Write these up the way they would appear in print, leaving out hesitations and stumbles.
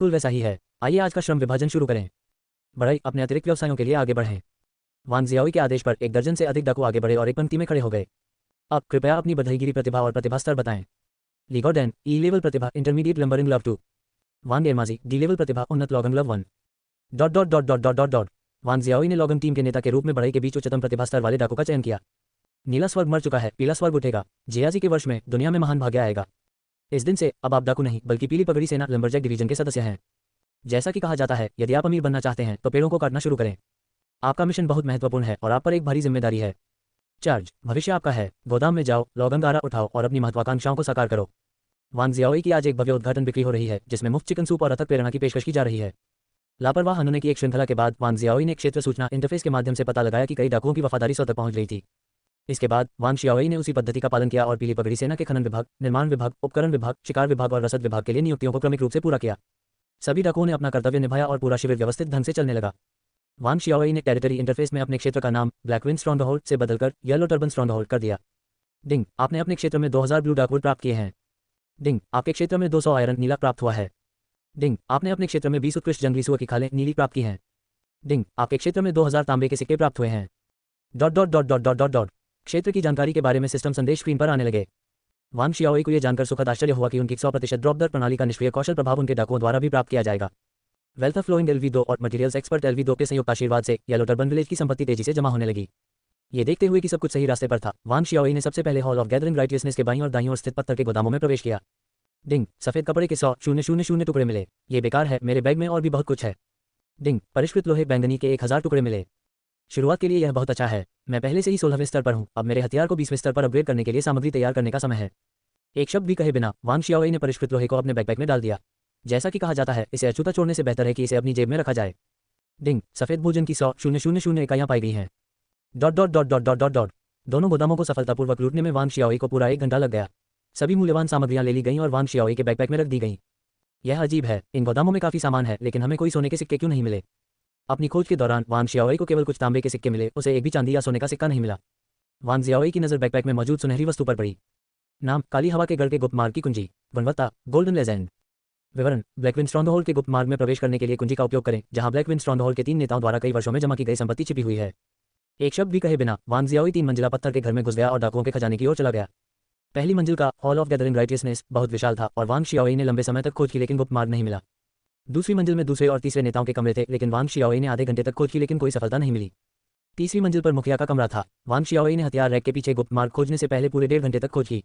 बिल्कुल वैसा ही है। आइए आज का श्रम विभाजन शुरू करें। बढ़ई अपने अतिरिक्त व्यवसायों के लिए आगे बढ़ें। वान जियाओई के आदेश पर एक दर्जन से अधिक डाकू आगे बढ़े और एक पंक्ति में खड़े हो गए। अब कृपया अपनी बधाईगिरी प्रतिभा और प्रतिभा स्तर बताएं। लीगोडेन ई लेवल प्रतिभा इंटरमीडिएट लंबरिंग लव 2। वान गेरमाजी डी लेवल प्रतिभा उन्नत लॉगन love 1। Dot dot dot dot dot dot dot. वान जियाओई ने लॉगन टीम के नेता के रूप में बढ़ई के बीच उच्चतम प्रतिभा स्तर वाले डाकू का चयन किया। नीला स्वर्ग मर चुका है, पीला स्वर्ग उठेगा। जियाजी के वर्ष में दुनिया में महान भाग्य आएगा। इस दिन से अब आप डाकू नहीं बल्कि पीली पगड़ी सेना लंबरजैक डिवीजन के सदस्य हैं। जैसा कि कहा जाता है, यदि आप अमीर बनना चाहते हैं तो पेड़ों को काटना शुरू करें। आपका मिशन बहुत महत्वपूर्ण है और आप पर एक भारी जिम्मेदारी है। चार्ज भविष्य आपका है। गोदाम में जाओ, लॉगन गारा उठाओ और अपनी महत्वाकांक्षाओं को साकार करो। वान जियाओई की आज एक भव्य उद्घाटन बिक्री हो रही है जिसमें मुफ्त चिकन सूप और अथक प्रेरणा की पेशकश की जा रही है। लापरवाह हनोने की एक श्रृंखला के बाद वान जियाओई ने क्षेत्र सूचना इंटरफेस के माध्यम से पता लगाया कि कई डाकुओं की वफादारी 100 तक पहुंच गई थी। इसके बाद वान जियाओई ने उसी पद्धति का पालन किया और पीली पगड़ी सेना के खनन विभाग, निर्माण विभाग, उपकरण विभाग, शिकार विभाग और रसद विभाग के लिए नियुक्तियों को क्रमिक रूप से पूरा किया। सभी डाकुओं ने अपना कर्तव्य निभाया और पूरा शिविर व्यवस्थित ढंग से चलने लगा। वान जियाओई ने टेरिटरी इंटरफेस में अपने क्षेत्र का नाम ब्लैकविंड स्ट्रॉन्गहोल्ड से बदलकर येलो टर्बन स्ट्रॉन्गहोल्ड कर दिया। डिंग आपने अपने क्षेत्र में 2000 ब्लू डार्कवुड प्राप्त किए हैं। डिंग आपके क्षेत्र में 200 आयरन नीला प्राप्त हुआ है। डिंग आपने अपने क्षेत्र में 20 उत्कृष्ट जंगली सुअर की खालें नीली प्राप्त की हैं। डिंग आपके क्षेत्र में 2000 तांबे के सिक्के प्राप्त हुए हैं। Dot dot dot dot dot dot dot. क्षेत्र की जानकारी के बारे में सिस्टम संदेश स्क्रीन पर आने लगे। वान जियाओई को यह जानकर सुखद आश्चर्य हुआ कि उनकी 100% ड्रॉप दर प्रणाली का निष्क्रिय कौशल प्रभाव उनके डाकुओं द्वारा भी प्राप्त किया जाएगा। वेल्थ फ्लोइंग LV2 और मटेरियल्स एक्सपर्ट LV2 के संयुक्त आशीर्वाद से येलो टर्बन विलेज की संपत्ति तेजी से जमा होने लगी। ये देखते हुए कि सब कुछ सही रास्ते पर था, वान जियाओई ने सबसे पहले हॉल ऑफ गैदरिंग राइटियसनेस के बाईं और दाईं ओर स्थित पत्थर के गोदामों में प्रवेश किया। डिंग सफेद कपड़े के 100,000 टुकड़े मिले। ये बेकार है, मेरे बैग में और भी बहुत कुछ है। डिंग परिष्कृत लोहे बैंगनी के 1000 टुकड़े मिले। शुरुआत के लिए यह बहुत अच्छा है। मैं पहले से ही 16वें स्तर पर हूँ। अब मेरे हथियार को 20वें स्तर पर अपग्रेड करने के लिए सामग्री तैयार करने का समय है। एक शब्द भी कहे बिना वान जियाओई ने परिष्कृत लोहे को अपने बैकपैक में डाल दिया। जैसा कि कहा जाता है, इसे अछूता छोड़ने से बेहतर है कि इसे अपनी जेब में रखा जाए। डिंग सफेद भोजन की 100,000 इकाइयां पाई गई हैं। Dot dot dot dot dot dot dot. दोनों गोदामों को सफलतापूर्वक लूटने में वान जियाओई को पूरा 1 घंटा लग गया। सभी मूल्यवान सामग्रियां ले ली गईं और वान जियाओई के बैकपैक में रख दी गईं। यह अजीब है, इन गोदामों में काफी सामान है लेकिन हमें कोई सोने के सिक्के क्यों नहीं मिले। अपनी खोज के दौरान वान जियाओई को केवल कुछ तांबे के सिक्के मिले, उसे एक भी चांदी या सोने का सिक्का नहीं मिला। वान जियाओई की नजर बैकपैक में मौजूद सुनहरी वस्तु पर पड़ी। नाम काली हवा के गढ़ के गुप्त मार्ग की कुंजी। गुणवत्ता गोल्डन लेजेंड। विवरण ब्लैकविंड स्ट्रॉन्गहोल्ड के गुप्त मार्ग में प्रवेश करने के लिए कुंजी का उपयोग करें, जहां ब्लैकविंड स्ट्रॉन्गहोल्ड के 3 नेताओं द्वारा कई वर्षों में जमा की गई संपत्ति छिपी हुई है। एक शब्द भी कहे बिना वान जियाओई 3 मंजिला पत्थर के घर में घुस गया और डाकुओं के खजाने की ओर चला गया। पहली मंजिल का हॉल ऑफ गैदरिंग राइटियसनेस बहुत विशाल था और वान जियाओई ने लंबे समय तक खोज की लेकिन गुप्त मार्ग नहीं मिला। दूसरी मंजिल में दूसरे और तीसरे नेताओं के कमरे थे लेकिन वान जियाओई ने आधे घंटे तक खोज की लेकिन कोई सफलता नहीं मिली। तीसरी मंजिल पर मुखिया का कमरा था। वान जियाओई ने हथियार रैक के पीछे गुप्त मार्ग खोजने से पहले पूरे 1.5 घंटे तक खोज की।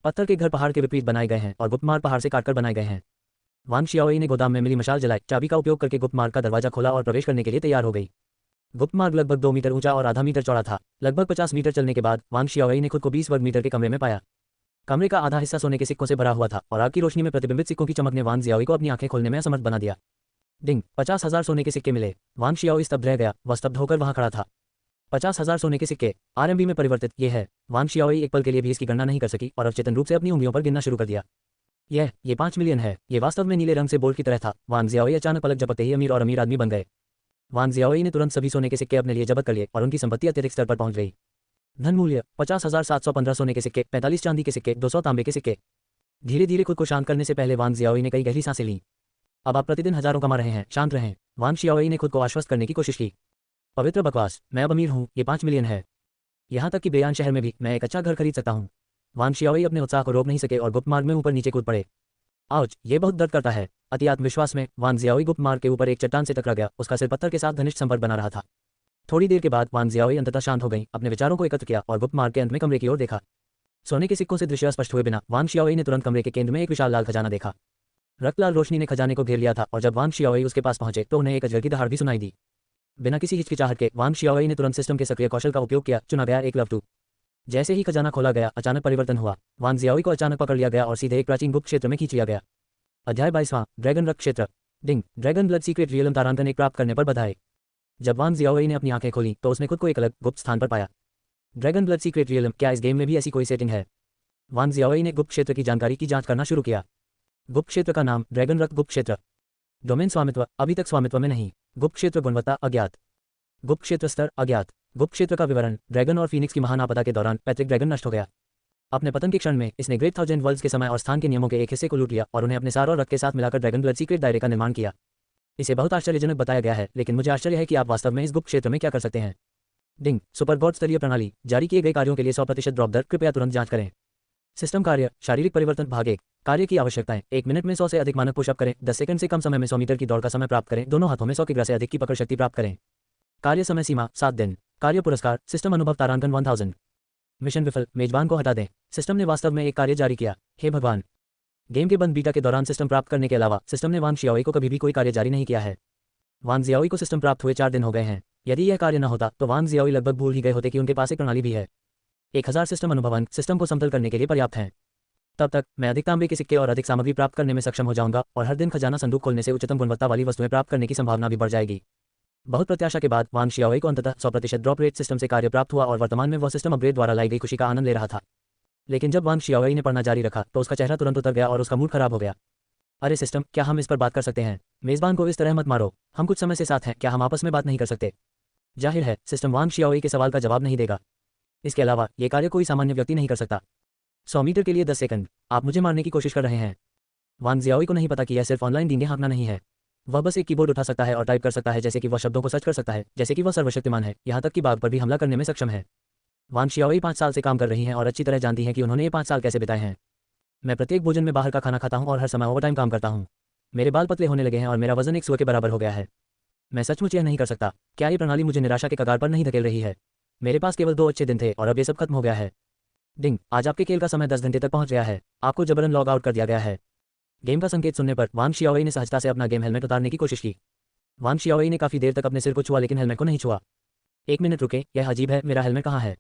पत्थर के घर पहाड़ के विपरीत बनाए गए हैं और गुप्त मार्ग पहाड़ से काटकर बनाए गए हैं। वान जियाओई ने गोदाम में मिली मशाल जलाई, चाबी का उपयोग करके गुप्त मार्ग का दरवाजा खोला और प्रवेश करने के लिए तैयार हो गई। गुप्त मार्ग लगभग 2 मीटर ऊंचा और आधा मीटर चौड़ा था। लगभग 50 मीटर चलने के बाद वान जियाओई ने खुद को 20 वर्ग मीटर के कमरे में पाया। कमरे का आधा हिस्सा सोने के सिक्कों से भरा हुआ था और आग की रोशनी में प्रतिबिंबित सिक्कों की चमक ने वान जियाओई को अपनी आंखें खोलने में असमर्थ बना दिया। डिंग 50,000 सोने के सिक्के मिले। वान जियाओई स्तब्ध रह गया, वह स्तब्ध होकर वहां खड़ा था। 50,000 सोने के सिक्के RMB में परिवर्तित ये है। वान जियाओई एक पल के लिए भी इसकी गणना नहीं कर सकी और अवचेतन रूप से अपनी उंगलियों पर गिनना शुरू कर दिया। ये 5 मिलियन है। ये वास्तव में नीले रंग से बोल्ट की तरह था। वान जियाओई अचानक पलक झपकते ही अमीर और अमीर आदमी बन गए। वान जियाओई ने तुरंत सभी सोने के सिक्के अपने लिए जब्त कर लिए और उनकी संपत्ति अत्यधिक स्तर पर पहुंच गई। धन मूल्य 50,715 सोने के सिक्के, 45 चांदी के सिक्के, 200 तांबे के सिक्के। धीरे धीरे खुद को शांत करने से पहले वान जियाओई ने कई गहरी सांसें लीं। अब आप प्रतिदिन हजारों कमा रहे हैं, शांत रहें। वान जियाओई ने खुद को आश्वस्त करने की कोशिश की। पवित्र बकवास, मैं अब अमीर हूँ, ये 5 मिलियन है। यहाँ तक कि बेयान शहर में भी मैं एक अच्छा घर खरीद सकता हूँ। वान जियाओई अपने उत्साह को रोक नहीं सके और गुप्त मार्ग में ऊपर नीचे कूद पड़े। आउच, ये बहुत दर्द करता है। अति आत्मविश्वास में वान जियाओई गुप्त मार्ग के ऊपर एक चट्टान से टकरा गया। उसका सिर पत्थर के साथ घनिष्ठ संपर्क बना रहा था। थोड़ी देर के बाद वान जियाओई अंततः शांत हो गई, अपने विचारों को एकत्र किया और गुप्त मार्ग के अंत में कमरे की ओर देखा। सोने के सिक्कों से दृश्य स्पष्ट हुए बिना वान जियाओई ने तुरंत कमरे के केंद्र में एक विशाल लाल खजाना देखा। रक्तलाल रोशनी ने खजाने को घेर लिया था और जब वान जियाओई उसके पास पहुंचे तो उन्हें एक अजगर की दहाड़ भी सुनाई दी। बिना किसी हिचकिचाहट के वान जियाओई ने तुरंत सिस्टम के सक्रिय कौशल का उपयोग किया। चुना गया एक लव 2। जैसे ही खजाना खोला गया, अचानक परिवर्तन हुआ। वान जियाओई को अचानक पकड़ लिया गया और सीधे एक प्राचीन गुप्त क्षेत्र में खींच लिया गया। अध्याय 22वां ड्रैगन रक्त क्षेत्र। डिंग ड्रैगन ब्लड सीक्रेट रियलम तारांकन एक प्राप्त करने पर बधाई। जब वान जियाओई ने अपनी आंखें खोली तो उसने खुद को एक अलग गुप्त स्थान पर पाया। ड्रैगन ब्लड सीक्रेट रियलम, क्या इस गेम में भी ऐसी कोई सेटिंग है? वान जियाओई ने गुप्त क्षेत्र की जानकारी की जांच करना शुरू किया। गुप्त क्षेत्र का नाम ड्रैगन रक्त गुप्त क्षेत्र। डोमेन स्वामित्व अभी तक स्वामित्व में नहीं। गुप्त क्षेत्र गुणवत्ता अज्ञात। गुप्त क्षेत्र स्तर अज्ञात। गुप्त क्षेत्र का विवरण ड्रैगन और फीनिक्स की महान आपदा के दौरान पैट्रिक ड्रैगन नष्ट हो गया। अपने पतन के क्षण में इसने ग्रेट थाउजेंड वर्ल्ड्स के समय और स्थान के नियमों के एक हिस्से को लूट लिया और उन्हें अपने सार और रक्त के साथ मिलाकर ड्रैगन ब्लड सीक्रेट दायरे का निर्माण किया। इसे बहुत आश्चर्यजनक बताया गया है, लेकिन मुझे आश्चर्य है कि आप वास्तव में इस गुप्त क्षेत्र में क्या कर सकते हैं। डिंग, सुपर गॉड स्तरीय प्रणाली, जारी किए गए कार्यों के लिए 100% ड्रॉप दर, कृपया तुरंत जांच करें। सिस्टम कार्य, शारीरिक परिवर्तन भाग 1, कार्य की आवश्यकताएं, 1 मिनट में 100 से अधिक मानक पुशअप करें, 10 सेकंड से कम समय में 100 मीटर की दौड़ का समय प्राप्त करें, दोनों हाथों में 100 किग्रा से अधिक की पकड़ शक्ति प्राप्त करें। कार्य समय सीमा 7 दिन। कार्य पुरस्कार, सिस्टम अनुभव तारांकन 1000। मिशन विफल, मेजबान को हटा दें। सिस्टम ने वास्तव में एक कार्य जारी किया। हे भगवान, गेम के बंद बीटा के दौरान सिस्टम प्राप्त करने के अलावा सिस्टम ने वांग शियाओई को कभी भी कोई कार्य जारी नहीं किया है। वांग जियाओई को सिस्टम प्राप्त हुए 4 दिन हो गए हैं। यदि यह कार्य न होता तो वांग जियाओई लगभग भूल ही गए होते कि उनके पास एक प्रणाली भी है। 1000 सिस्टम अनुभव अंक सिस्टम को समतल करने के लिए पर्याप्त हैं। तब तक मैं अधिक तांबे के सिक्के और अधिक सामग्री प्राप्त करने में सक्षम हो जाऊंगा और हर दिन खजाना संदूक खोलने से उच्चतम गुणवत्ता वाली वस्तुएं प्राप्त करने की संभावना भी बढ़ जाएगी। बहुत प्रत्याशा के बाद वांग शियाओई को अंततः 100% ड्रॉप रेट सिस्टम से कार्य प्राप्त हुआ और वर्तमान में वह सिस्टम अपग्रेड द्वारा लाई गई खुशी का आनंद ले रहा था। लेकिन जब वांग शियाओई ने पढ़ना जारी रखा तो उसका चेहरा तुरंत उतर गया और उसका मूड खराब हो गया। अरे सिस्टम, क्या हम इस पर बात कर सकते हैं? मेजबान को इस तरह मत मारो, हम कुछ समय से साथ हैं, क्या हम आपस में बात नहीं कर सकते? जाहिर है सिस्टम वांग शियाओई के सवाल का जवाब नहीं देगा। इसके अलावा ये कार्य कोई सामान्य व्यक्ति नहीं कर सकता। 100 मीटर के लिए 10 सेकंड, आप मुझे मारने की कोशिश कर रहे हैं। वांग जियाओई को नहीं पता कि यह सिर्फ ऑनलाइन डींगे हाँकना नहीं है। वह बस एक कीबोर्ड उठा सकता है और टाइप कर सकता है, जैसे कि वह शब्दों को सर्च कर सकता है, जैसे कि वह सर्वशक्तिमान है, यहाँ तक कि बाघ पर भी हमला करने में सक्षम है। वांग शियाओई 5 साल से काम कर रही हैं और अच्छी तरह जानती हैं कि उन्होंने ये 5 साल कैसे बिताए हैं। मैं प्रत्येक भोजन में बाहर का खाना खाता हूँ और हर समय ओवरटाइम काम करता हूँ। मेरे बाल पतले होने लगे हैं और मेरा वजन एक सुअर के बराबर हो गया है। मैं सचमुच यह नहीं कर सकता। क्या ये प्रणाली मुझे निराशा के कगार पर नहीं धकेल रही है? मेरे पास केवल 2 अच्छे दिन थे और अब ये सब खत्म हो गया है। डिंग, आज आपके खेल का समय 10 घंटे तक पहुंच गया है। आपको जबरन लॉग आउट कर दिया गया है। गेम का संकेत सुनने पर वांग शियाओई ने सहजता से अपना गेम हेलमेट उतारने की कोशिश की। वांग शियाओई ने काफी देर तक अपने सिर को छुआ लेकिन हेलमेट को नहीं छुआ। 1 मिनट रुके, यह अजीब है, मेरा हेलमेट कहाँ है?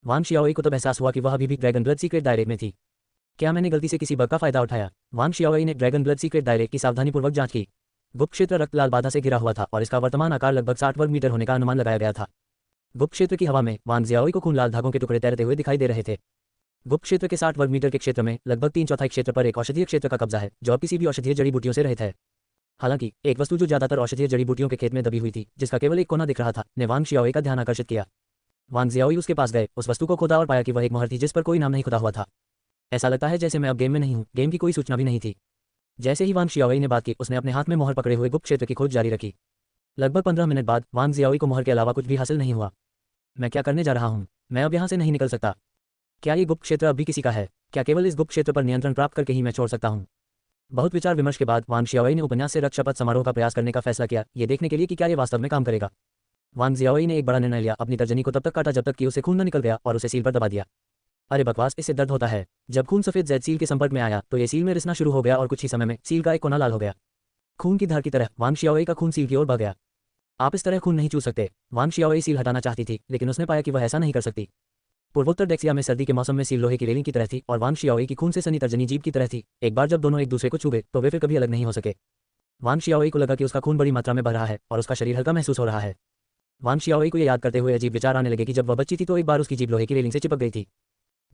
वांग शियाओई को तब एहसास हुआ कि वह अभी भी ड्रैगन ब्लड सीक्रेट दायरे में थी। क्या मैंने गलती से किसी बग का फायदा उठाया? वांग शियाओई ने ड्रैगन ब्लड सीक्रेट दायरे की सावधानीपूर्वक जांच की। गुप्त क्षेत्र रक्त लाल बाधा से घिरा हुआ था और इसका वर्तमान आकार लगभग 60 वर्ग मीटर होने का अनुमान लगाया गया था। गुप्त क्षेत्र की हवा में वांग जियाओई को खून लाल धागों के टुकड़े तैरते हुए दिखाई दे रहे थे। गुप्त क्षेत्र के 60 वर्ग मीटर के क्षेत्र में लगभग 3/4 क्षेत्र पर एक औषधीय क्षेत्र का कब्जा है, जो अब किसी भी औषधीय जड़ी बूटियों से रहित है। हालांकि एक वस्तु जो ज्यादातर औषधीय जड़ी बूटियों के खेत में दबी हुई थी, जिसका केवल एक कोना दिख रहा था, ने वांग शियाओई का ध्यान आकर्षित किया। वांग जियाओई उसके पास गए, उस वस्तु को खोदा और पाया कि वह एक मोहर थी जिस पर कोई नाम नहीं खुदा हुआ था। ऐसा लगता है जैसे मैं अब गेम में नहीं हूँ। गेम की कोई सूचना भी नहीं थी। जैसे ही वांग शियाओई ने बात की, उसने अपने हाथ में मोहर पकड़े हुए गुप्त क्षेत्र की खोज जारी रखी। लगभग 15 मिनट बाद वांग जियाओई को मोहर के अलावा कुछ भी हासिल नहीं हुआ। मैं क्या करने जा रहा हूँ? मैं अब यहाँ से नहीं निकल सकता। क्या ये गुप्त क्षेत्र अब भी किसी का है? क्या केवल इस गुप्त क्षेत्र पर नियंत्रण प्राप्त करके ही मैं छोड़ सकता हूँ? बहुत विचार विमर्श के बाद वांग शियाओई ने उपन्यास से रक्त शपथ समारोह का प्रयास करने का फैसला किया, ये देखने के लिए कि क्या ये वास्तव में काम करेगा। वांग जियाओई ने एक बड़ा निर्णय लिया, अपनी तर्जनी को तब तक काटा जब तक कि उसे खून न निकल गया और उसे सील पर दबा दिया। अरे बकवास, इससे दर्द होता है। जब खून सफेद जेड सील के संपर्क में आया तो ये सील में रिसना शुरू हो गया और कुछ ही समय में सील का एक कोना लाल हो गया। खून की धार की तरह वांग शियाओई का खून सील की ओर बह गया। आप इस तरह खून नहीं चूस सकते। वांग शियाओई सील हटाना चाहती थी, लेकिन उसने पाया कि वह ऐसा नहीं कर सकती। पूर्वोत्तर डेक्सिया में सर्दी के मौसम में सील लोहे की रेलिंग की तरह थी और वांग शियाओई की खून से सनी तर्जनी जीभ की तरह थी। एक बार जब दोनों एक दूसरे को छू गए तो वे फिर कभी अलग नहीं हो सके। वांग शियाओई को लगा कि उसका खून बड़ी मात्रा में बह रहा है और उसका शरीर हल्का महसूस हो रहा है। वांग शियाओई को यह याद करते हुए अजीब विचार आने लगे कि जब वह बच्ची थी तो एक बार उसकी जीभ लोहे की रेलिंग से चिपक गई थी।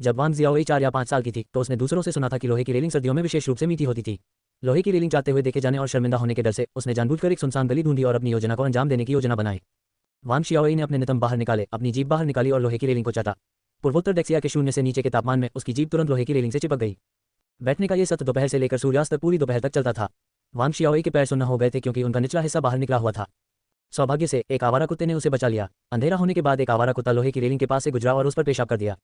जब वांग जियाओई 4 या 5 साल की थी तो उसने दूसरों से सुना था कि लोहे की रेलिंग सर्दियों में विशेष रूप से मीठी होती थी। लोहे की रेलिंग चाहते हुए देखे जाने और शर्मिंदा होने के डर से उसने जानबूझकर एक सुनसान गली ढूंढी और अपनी योजना को अंजाम देने की योजना बनाई। वांग शियाओई ने अपने नितंब बाहर निकाले, अपनी जीभ बाहर निकाली और लोहे की रेलिंग को चाटा। पूर्वोत्तर डेक्सिया के 0 से नीचे के तापमान में उसकी जीभ तुरंत लोहे की रेलिंग से चिपक गई। बैठने का ये सत्र दोपहर से लेकर सूर्यास्त तक पूरी दोपहर तक चलता था। वांग शियाओई के पैर सुन्न हो गए थे क्योंकि उनका निचला हिस्सा बाहर निकला हुआ था। सौभाग्य से एक आवारा कुत्ते ने उसे बचा लिया। अंधेरा होने के बाद एक आवारा कुत्ता लोहे की रेलिंग के पास से गुजरा और उस पर पेशाब कर दिया।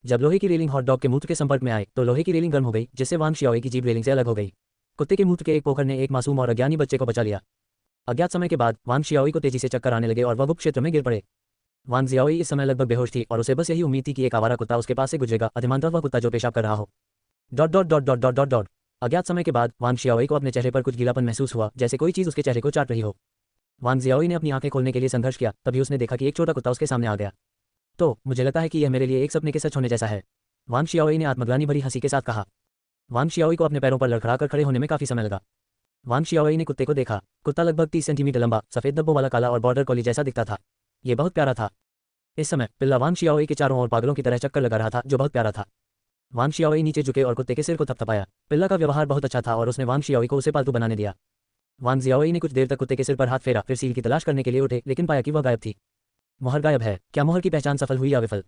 जब लोहे की रेलिंग हॉट डॉग के मूत्र के संपर्क में आए तो लोहे की रेलिंग गर्म हो गई, जिससे वांग शियाओई की जीभ रेलिंग से अलग हो गई। कुत्ते के मूत्र के एक पोखर ने एक मासूम और अज्ञानी बच्चे को बचा लिया। अज्ञात समय के बाद वांग शियाओई को तेजी से चक्कर आने लगे और वह गुप्त क्षेत्र में गिर पड़े। वांग जियाओई इस समय लगभग बेहोश थी और उसे बस यही उम्मीद थी कि एक आवारा कुत्ता उसके पास से गुजरेगा, अधिमानतः वह कुत्ता जो पेशाब कर रहा हो। Dot dot dot dot dot dot dot. अज्ञात समय के बाद वांग शियाओई को अपने चेहरे पर कुछ गीलापन महसूस हुआ, जैसे कोई चीज उसके चेहरे को चाट रही हो। वांग जियाओई ने अपनी आंखें खोलने के लिए संघर्ष किया, तभी उसने देखा कि एक छोटा कुत्ता उसके सामने आ गया। तो मुझे लगता है कि यह मेरे लिए एक सपने के सच होने जैसा है, वांग शियाओई ने आत्मग्लानि भरी हंसी के साथ कहा। वांग शियाओई को अपने पैरों पर लड़खड़ाकर खड़े होने में काफी समय लगा। वांग शियाओई ने कुत्ते को देखा। कुत्ता लगभग 30 सेंटीमीटर लंबा, सफेद धब्बों वाला, काला और बॉर्डर कॉली जैसा दिखता था। ये बहुत प्यारा था। इस समय पिल्ला वांग शियाओई के चारों ओर पागलों की तरह चक्कर लगा रहा था, जो बहुत प्यारा था। वांग शियाओई नीचे झुके और कुत्ते के सिर को थपथपाया। पिल्ला का व्यवहार बहुत अच्छा था और उसने वांग शियाओई को उसे पालतू बनाने दिया। वांग जियाओई ने कुछ देर तक कुत्ते के सिर पर हाथ फेरा, फिर सील की तलाश करने के लिए उठे, लेकिन पाया कि वह गायब थी। मोहर गायब है। क्या मोहर की पहचान सफल हुई या विफल?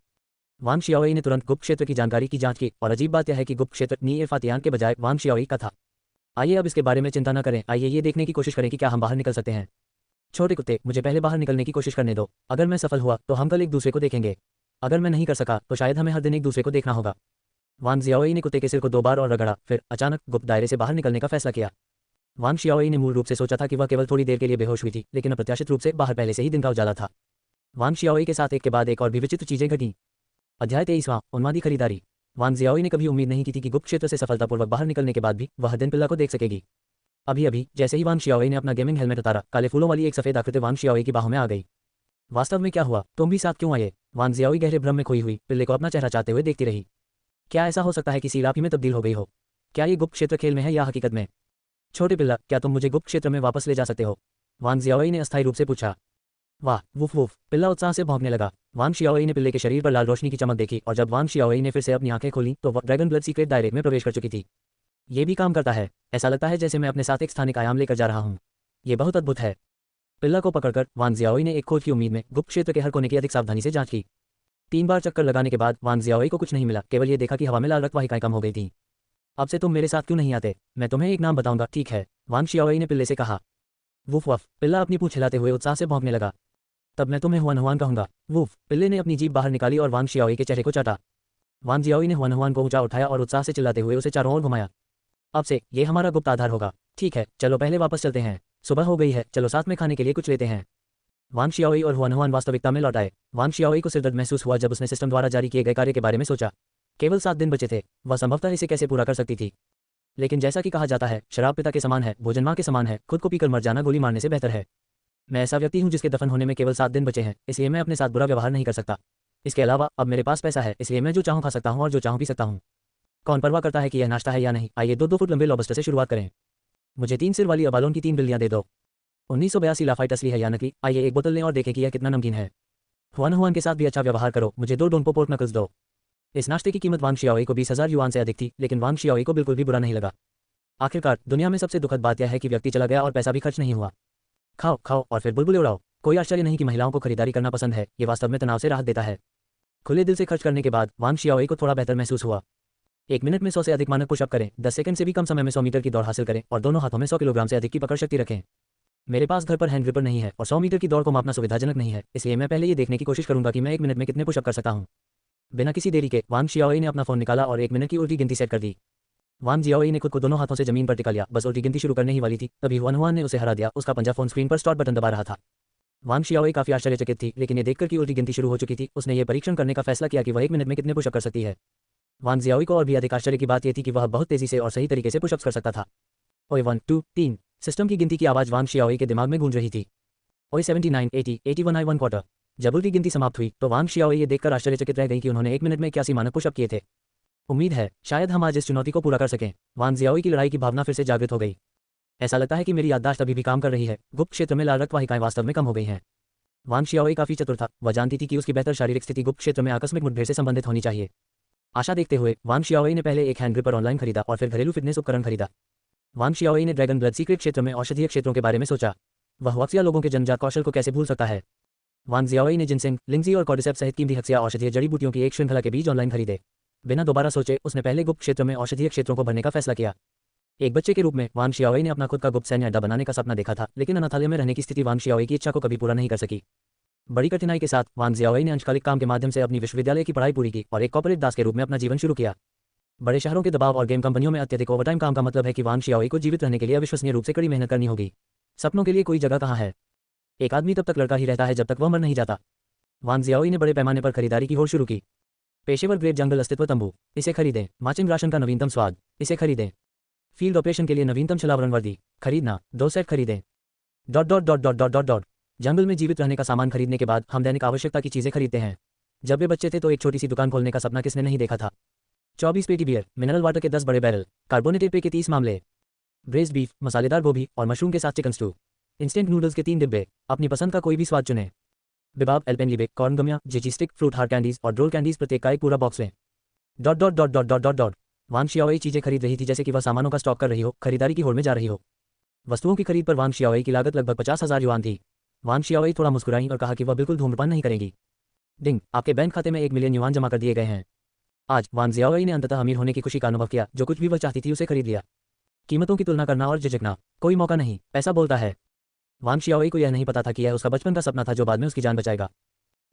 वांग शियाओई ने तुरंत गुप्त क्षेत्र की जानकारी की जांच की और अजीब बात यह है कि गुप्त क्षेत्र नी फातियान के बजाय वांग शियाओई का था। आइए अब इसके बारे में चिंता न करें, आइए ये देखने की कोशिश करें कि क्या हम बाहर निकल सकते हैं। छोटे कुत्ते, मुझे पहले बाहर निकलने की कोशिश करने दो। अगर मैं सफल हुआ तो हम कल एक दूसरे को देखेंगे, अगर मैं नहीं कर सका तो शायद हमें हर दिन एक दूसरे को देखना होगा। वांग जियाओई ने कुत्ते के सिर को 2 बार और रगड़ा, फिर अचानक गुप्त दायरे से बाहर निकलने का फैसला किया। वांग शियाओई ने मूल रूप से सोचा था कि वह केवल थोड़ी देर के लिए बेहोश हुई थी, लेकिन अप्रत्याशित रूप से बाहर पहले से ही दिन का उजाला था। वांग शियाओई के साथ एक के बाद एक और भी विचित्र चीजें घटीं। अध्याय 23वां, उन्मादी खरीदारी। वांग जियाओई ने कभी उम्मीद नहीं की थी कि गुप्त क्षेत्र से सफलतापूर्वक बाहर निकलने के बाद भी वह दिन पिल्ला को देख सकेगी। अभी अभी जैसे ही वांग शियाओई ने अपना गेमिंग हेलमेट उतारा, काले फूलों वाली एक सफेद आकृति वांग शियाओई की बाहों में आ गई। वास्तव में क्या हुआ? तुम भी साथ क्यों आए? वांग जियाओई गहरे भ्रम में खोई हुई पिल्ले को अपना चेहरा चाहते हुए देखती रही। क्या ऐसा हो सकता है कि सील आप ही में तब्दील हो गई हो? क्या ये गुप्त क्षेत्र खेल में है या हकीकत में? छोटे पिल्ला, क्या तुम मुझे गुप्त क्षेत्र में वापस ले जा सकते हो? वांग जियाओई ने अस्थायी रूप से पूछा। वाह, वुफ वुफ, पिल्ला उत्साह से भौंकने लगा। वांग शियाओई ने पिल्ले के शरीर पर लाल रोशनी की चमक देखी और जब वांग शियाओई ने फिर से अपनी आंखें खोली तो वह ड्रैगन ब्लड सीक्रेट दायरे में प्रवेश कर चुकी थी। ये भी काम करता है, ऐसा लगता है जैसे मैं अपने साथ एक स्थानिक आयाम लेकर जा रहा हूँ। ये बहुत अद्भुत है। पिल्ला को पकड़कर वांग जियाओई ने एक खोज की उम्मीद में गुप्त क्षेत्र के हर कोने की अधिक सावधानी से जांच की। 3 बार चक्कर लगाने के बाद वांग जियाओई को कुछ नहीं मिला, केवल ये देखा कि हवा में लाल रक्तवाहिकाएं कम हो गई थीं। अब से तुम मेरे साथ क्यों नहीं आते? मैं तुम्हें एक नाम बताऊंगा, ठीक है? वांग शियाओई ने पिल्ले से कहा। वुफ वफ, पिल्ला अपनी पूंछ हिलाते हुए उत्साह से भौंकने लगा। तब मैं तुम्हें हुआन हुआन कहूंगा। वुफ, पिल्ले ने अपनी जीभ बाहर निकाली और वांग शियाओई के चेहरे को चाटा। वांग जियाओई ने हुआन हुआन को ऊंचा उठाया और उत्साह से चिल्लाते हुए उसे चारों ओर घुमाया। अब से ये हमारा गुप्त आधार होगा। ठीक है, चलो पहले वापस चलते हैं। सुबह हो गई है, चलो साथ में खाने के लिए कुछ लेते हैं। वांग शियाओई और हुआन हुआन वास्तविकता में लौट आए। वांग शियाओई को सिरदर्द महसूस हुआ जब उसने सिस्टम द्वारा जारी किए गए कार्य के बारे में सोचा। केवल 7 दिन बचे थे, वह संभवतः इसे कैसे पूरा कर सकती थी। लेकिन जैसा कि कहा जाता है, शराब पिता के समान है, भोजन माँ के समान है, खुद को पीकर मर जाना गोली मारने से बेहतर है। मैं ऐसा व्यक्ति हूँ जिसके दफन होने में केवल 7 दिन बचे हैं, इसलिए मैं अपने साथ बुरा व्यवहार नहीं कर सकता। इसके अलावा अब मेरे पास पैसा है, इसलिए मैं जो चाहूँ खा सकता हूँ और जो चाहूँ पी सकता हूँ। कौन परवाह करता है कि यह नाश्ता है या नहीं? आइए 2-2 फुट लंबे लॉबस्टर से शुरुआत करें। मुझे 3 सिर वाली अबालोन की 3 बिल्लियां दे दो। 1982 लाफाइट असली है या नकली? आइए एक बोतल लें और देखें कि यह कितना नमकीन है। हुआन हुआन के साथ भी अच्छा व्यवहार करो। मुझे 2 डोंपो पोर्क नकल्स दो। इस नाश्ते की कीमत वांग शियाओई को 20,000 युआन से अधिक थी, लेकिन वांग शियाओई को बिल्कुल भी बुरा नहीं लगा। आखिरकार दुनिया में सबसे दुखद बात यह है कि व्यक्ति चला गया और पैसा भी खर्च नहीं हुआ। खाओ खाओ और फिर बुलबुले उड़ाओ। कोई आश्चर्य नहीं कि महिलाओं को खरीदारी करना पसंद है, ये वास्तव में तनाव से राहत देता है। खुले दिल से खर्च करने के बाद वांग शियाओई को थोड़ा बेहतर महसूस हुआ। 1 मिनट में 100 से अधिक मानक पुशअप करें, 10 सेकंड से भी कम समय में 100 मीटर की दौड़ हासिल करें और दोनों हाथों में 100 किलोग्राम से अधिक की पकड़ शक्ति रखें। मेरे पास घर पर हैंड ग्रिपर नहीं है और 100 मीटर की दौड़ को मापना सुविधाजनक नहीं है, इसलिए मैं पहले ये देखने की कोशिश करूंगा कि मैं 1 मिनट में कितने पुशअप कर सकता हूं। बिना किसी देरी के वांग शियाओई ने अपना फोन निकाला और 1 मिनट की उल्टी गिनती सेट कर दी। वांग जियाओई ने खुद को दोनों हाथों से जमीन पर टिका लिया, बस उल्टी गिनती शुरू करने ही वाली थी, तभी हुआन हुआन ने उसे हरा दिया। उसका पंजा फोन स्क्रीन पर स्टार्ट बटन दबा रहा था। वांग शियाओई काफी आश्चर्यचकित थी, लेकिन ये देखकर कि उल्टी गिनती शुरू हो चुकी थी, उसने ये परीक्षण करने का फैसला किया कि वह 1 मिनट में कितने पुशअप कर सकती है। वांग जियाओई को और भी अधिक आश्चर्य की बात यह थी कि वह बहुत तेजी से और सही तरीके से पुशअप्स कर सकता था। ओए 1 2 3 सिस्टम की गिनती की आवाज वांग शियाओई के दिमाग में गूंज रही थी। ओए 79 80 81 I 1 क्वार्टर। जब उल्टी गिनती समाप्त हुई तो वांग शियाओई ये देखकर आश्चर्यचकित रह गई कि उन्होंने 1 मिनट में 81 मानक पुशअप किए थे। उम्मीद है शायद हम आज इस चुनौती को पूरा कर सकें। वांग जियाओई की लड़ाई की भावना फिर से जागृत हो गई। ऐसा लगता है कि मेरी याददाश्त अभी भी काम कर रही है। गुप्त क्षेत्र में लाल रक्तवाहिकाएं वास्तव में कम हो गई हैं। वांग शियाओई काफी चतुर था, वह जानती थी कि उसकी बेहतर शारीरिक स्थिति गुप्त क्षेत्र में आकस्मिक मुठभेड़ से संबंधित होनी चाहिए। आशा देखते हुए वांग शियाओई ने पहले एक हैंड ग्रिपर ऑनलाइन खरीदा और फिर घरेलू फिटनेस उपकरण खरीदा। वांग शियाओई ने ड्रैगन ब्लड सीक्रेट क्षेत्र में औषधीय क्षेत्रों के बारे में सोचा। वह हक्सिया लोगों के जन्मजात कौशल को कैसे भूल सकता है। वांग जियाओई ने जिनसेंग, लिंगजी और कॉर्डिसेप्स सहित कीमती हक्सिया औषधीय जड़ी बूटियों की एक श्रृंखला के बीज ऑनलाइन खरीदे। बिना दोबारा सोचे उसने पहले गुप्त क्षेत्र में औषधीय क्षेत्रों को भरने का फैसला किया। एक बच्चे के रूप में वांग शियाओई ने अपना खुद का गुप्त सैन्य अड्डा बनाने का सपना देखा था, लेकिन अनाथालय में रहने की स्थिति वांग शियाओई की इच्छा को कभी पूरा नहीं कर सकी। बड़ी कठिनाई के साथ वांग जियाओई ने अंशकालिक काम के माध्यम से अपनी विश्वविद्यालय की पढ़ाई पूरी की और एक कॉर्पोरेट दास के रूप में अपना जीवन शुरू किया। बड़े शहरों के दबाव और गेम कंपनियों में अत्यधिक ओवरटाइम काम का मतलब है कि वांग शियाओई को जीवित रहने के लिए अविश्वसनीय रूप से कड़ी मेहनत करनी होगी। सपनों के लिए कोई जगह कहाँ है? एक आदमी तब तक लड़का ही रहता है जब तक वह मर नहीं जाता। वांग जियाओई ने बड़े पैमाने पर खरीदारी की होड़ शुरू की। पेशेवर ग्रेड जंगल अस्तित्व तंबू, इसे खरीदें। माचिंग राशन का नवीनतम स्वाद, इसे खरीदें। फील्ड ऑपरेशन के लिए नवीनतम छलावरण वर्दी, खरीदना। 2 सेट खरीदें। Dot dot dot dot dot dot dot. जंगल में जीवित रहने का सामान खरीदने के बाद हम दैनिक आवश्यकता की चीजें खरीदते हैं। जब वे बच्चे थे तो एक छोटी सी दुकान खोलने का सपना किसने नहीं देखा था। 24 पेटी बियर, मिनरल वाटर के 10 बड़े बैरल, कार्बोनेटेड पे के 30 मामले, ब्रेस्ड बीफ, मसालेदार गोभी और मशरूम के साथ चिकन स्टू, इंस्टेंट नूडल्स के 3 डिब्बे। अपनी पसंद का कोई भी स्वाद चुनें। बिबाब, एल्पेनलीबे, कॉर्न गमिया, जेची स्टिक, फ्रूट हार कैंडीज और ड्रोल कैंडीज प्रत्येक का एक पूरा बॉक्स लें। Dot dot dot dot dot dot dot. वांग शियाओई चीजें खरीद रही थी जैसे कि वह सामानों का स्टॉक कर रही हो, खरीदारी की होड़ में जा रही हो। वस्तुओं की खरीद पर वांग शियाओई की लागत लगभग 50,000 युआन थी। वांग शियाओई थोड़ा मुस्कुराई और कहा कि वह बिल्कुल धूम्रपान नहीं करेगी। डिंग, आपके बैंक खाते में 1 मिलियन युआन जमा कर दिए गए हैं। आज वान जियाओई ने अंततः अमीर होने की खुशी का अनुभव किया। जो कुछ भी वह चाहती थी उसे खरीद लिया। कीमतों की तुलना करना और झिझकना, कोई मौका नहीं, पैसा बोलता है। वांग शियाओई को यह नहीं पता था कि यह उसका बचपन का सपना था जो बाद में उसकी जान बचाएगा।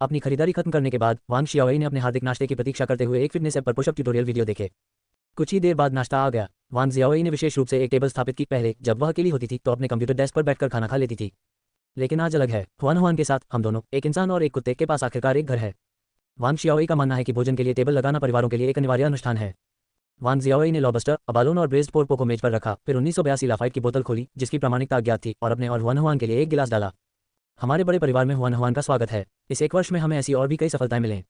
अपनी खरीदारी खत्म करने के बाद वांग शियाओई ने अपने हार्दिक नाश्ते की प्रतीक्षा करते हुए एक फिटनेस ऐप पर पुशअप ट्यूटोरियल वीडियो देखे। कुछ ही देर बाद नाश्ता आ गया। वांग जियाओई ने विशेष रूप से एक टेबल स्थापित की। पहले जब वह अकेली होती थी तो अपने कंप्यूटर डेस्क पर बैठकर खाना खा लेती थी, लेकिन आज अलग है। हुआन हुआन के साथ हम दोनों, एक इंसान और एक कुत्ते के पास आखिरकार एक घर है। वांग शियाओई का मानना है कि भोजन के लिए टेबल लगाना परिवारों के लिए एक अनिवार्य अनुष्ठान है। वांग जियाओई ने लॉबस्टर, अबालोन और ब्रेस्ड पोर्क को मेज पर रखा, फिर 1982 लाफाइट की बोतल खोली जिसकी प्रामाणिकता अज्ञात थी, और अपने और हुआन हुआन के लिए एक गिलास डाला। हमारे बड़े परिवार में हुआन हुआन का स्वागत है। इस एक वर्ष में हमें ऐसी और भी कई सफलताएं मिलें।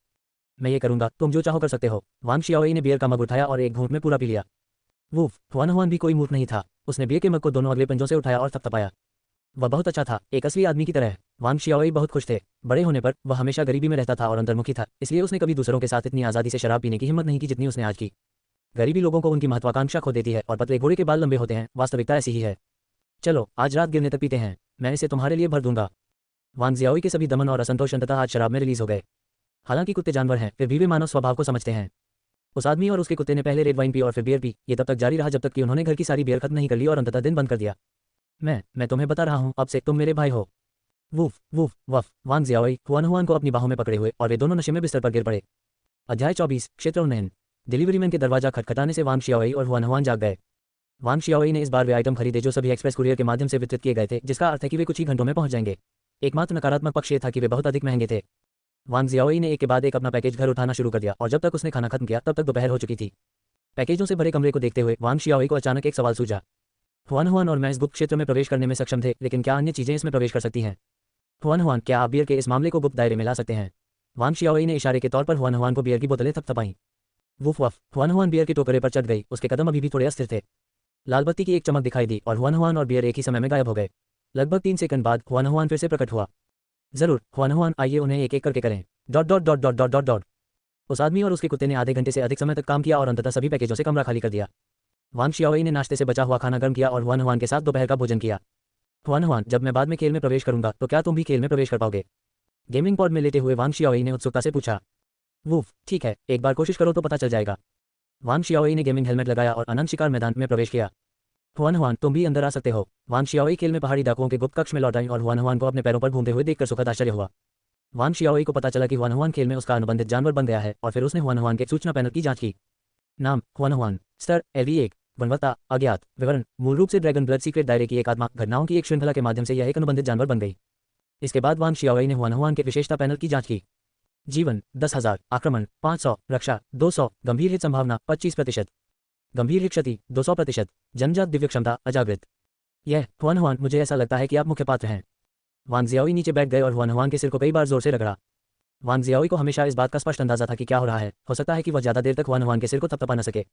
मैं ये करूंगा, तुम जो चाहो कर सकते हो। वांग शियाओई ने बियर का मग उठाया और एक घूंट में पूरा पी लिया। वूफ, हुआन हुआन भी कोई मूर्ख नहीं था। उसने बियर के मग को दोनों अगले पंजों से उठाया और थपथपाया। वह बहुत अच्छा था, एक असली आदमी की तरह। वांग शियाओई बहुत खुश थे। बड़े होने पर वह हमेशा गरीबी में रहता था और अंतर्मुखी था, इसलिए उसने कभी दूसरों के साथ इतनी आज़ादी से शराब पीने की हिम्मत नहीं की जितनी उसने आज की। गरीबी लोगों को उनकी महत्वाकांक्षा खो देती है और पतले घोड़े के बाल लंबे होते हैं। वास्तविकता ऐसी ही है। चलो आज रात गिरने तक पीते हैं, मैं इसे तुम्हारे लिए भर दूंगा। वांग जियाओई के सभी दमन और असंतोष अंततः आज शराब में रिलीज हो गए। हालांकि कुत्ते जानवर हैं, फिर भी वे मानव स्वभाव को समझते हैं। उस आदमी और उसके कुत्ते ने पहले रेड वाइन पी और फिर बियर पी। ये तब तक जारी रहा जब तक कि उन्होंने घर की सारी बियर खत्म नहीं कर ली और अंततः दिन बंद कर दिया। मैं तुम्हें बता रहा हूँ, अब से तुम मेरे भाई हो। Woof woof woof. वांग जियाओई हुआन हुआन को अपनी बाहों में पकड़े हुए और वे दोनों नशे में बिस्तर पर गिर पड़े। अध्याय 24, क्षेत्र उन्नयन। डिलीवरी मैन के दरवाजा खटखटाने से वांग शियाओई और हुआन हुआन जाग गए। वांग शियाओई ने इस बार वे आइटम खरीदे जो सभी एक्सप्रेस कुरियर के माध्यम से वितरित किए गए थे, जिसका अर्थ है कि वे कुछ ही घंटों में पहुंच जाएंगे। एकमात्र नकारात्मक पक्ष ये था कि वे बहुत अधिक महंगे थे। वांग जियाओई ने एक के बाद एक अपना पैकेज घर उठाना शुरू कर दिया और जब तक उसने खाना खत्म किया तब तक दोपहर हो चुकी थी। पैकेजों से भरे कमरे को देखते हुए वांग शियाओई को अचानक एक सवाल सूझा। हुआन हुआन और मैं इस गुप्त क्षेत्र में प्रवेश करने में सक्षम थे, लेकिन क्या अन्य चीजें इसमें प्रवेश कर सकती हैं? हुआन हुआन, क्या आप बियर के इस मामले को गुप्त दायरे में ला सकते हैं? वांग शियाओई ने इशारे के तौर पर हुआन हुआन को बियर की बोतलें थपथपाईं। Woof Waqf. Hwan Hwan beer के टोकरे पर चढ़ गई। उसके कदम अभी भी थोड़े अस्थिर थे। लाल बत्ती की एक चमक दिखाई दी और हुआन हुआन और बियर एक ही समय में गायब हो गए। लगभग 3 सेकंड बाद हुआन हुआन फिर से प्रकट हुआ। जरूर हुआन हुआन, आइए उन्हें एक एक करके करें। Dot dot dot dot dot dot dot. उस आदमी और उसके कुत्ते ने आधे घंटे से अधिक समय तक काम किया और अंततः सभी पैकेजों से कमरा खाली कर दिया। वांग शियाओई ने नाश्ते से बचा हुआ खाना गर्म किया और हुआन हुआन के साथ दोपहर का भोजन किया। हुआन हुआन, जब मैं बाद में खेल में प्रवेश करूंगा तो क्या तुम भी खेल में प्रवेश कर पाओगे? गेमिंग पॉड में लेटे हुए वांग शियाओई ने उत्सुकता से पूछा। वूफ, ठीक है, एक बार कोशिश करो तो पता चल जाएगा। वांग शियाओई ने गेमिंग हेलमेट लगाया और अनंत शिकार मैदान में प्रवेश किया। हुआन हुआन, तुम भी अंदर आ सकते हो। वांग शियाओई खेल में पहाड़ी डाकुओं के गुप्त कक्ष में लौट आई और हुआन हुआन को अपने पैरों पर घूमते हुए देखकर सुखद आश्चर्य हुआ। वांग शियाओई को पता चला कि हुआन हुआन खेल में उसका अनुबंधित जानवर बन गया है और फिर उसने हुआन हुआन के सूचना पैनल की जांच की। नाम हुआन हुआन, स्तर LV1, गुणवत्ता अज्ञात, विवरण मूल रूप से ड्रैगन ब्लड सीक्रेट दायरे की एक आत्मा। घटनाओं की एक श्रृंखला के माध्यम से यह एक अनुबंधित जानवर बन गई। इसके बाद वांग शियाओई ने हुआन हुआन के विशेषता पैनल की जांच की। जीवन 10,000, आक्रमण 500, रक्षा 200, गंभीर हित संभावना 25%, गंभीर हित क्षति 200%, जन्मजात दिव्य क्षमता अजागृत। यह हुआन हुआन, मुझे ऐसा लगता है कि आप मुख्य पात्र हैं। वांग जियाओई नीचे बैठ गए और हुआन हुआन के सिर को कई बार जोर से रगड़ा। वांग जियाओई को हमेशा इस बात का स्पष्ट अंदाजा था कि क्या हो रहा है। हो सकता है कि वह ज्यादा देर तक हुआन हुआन के सिर को थपथपा न सके।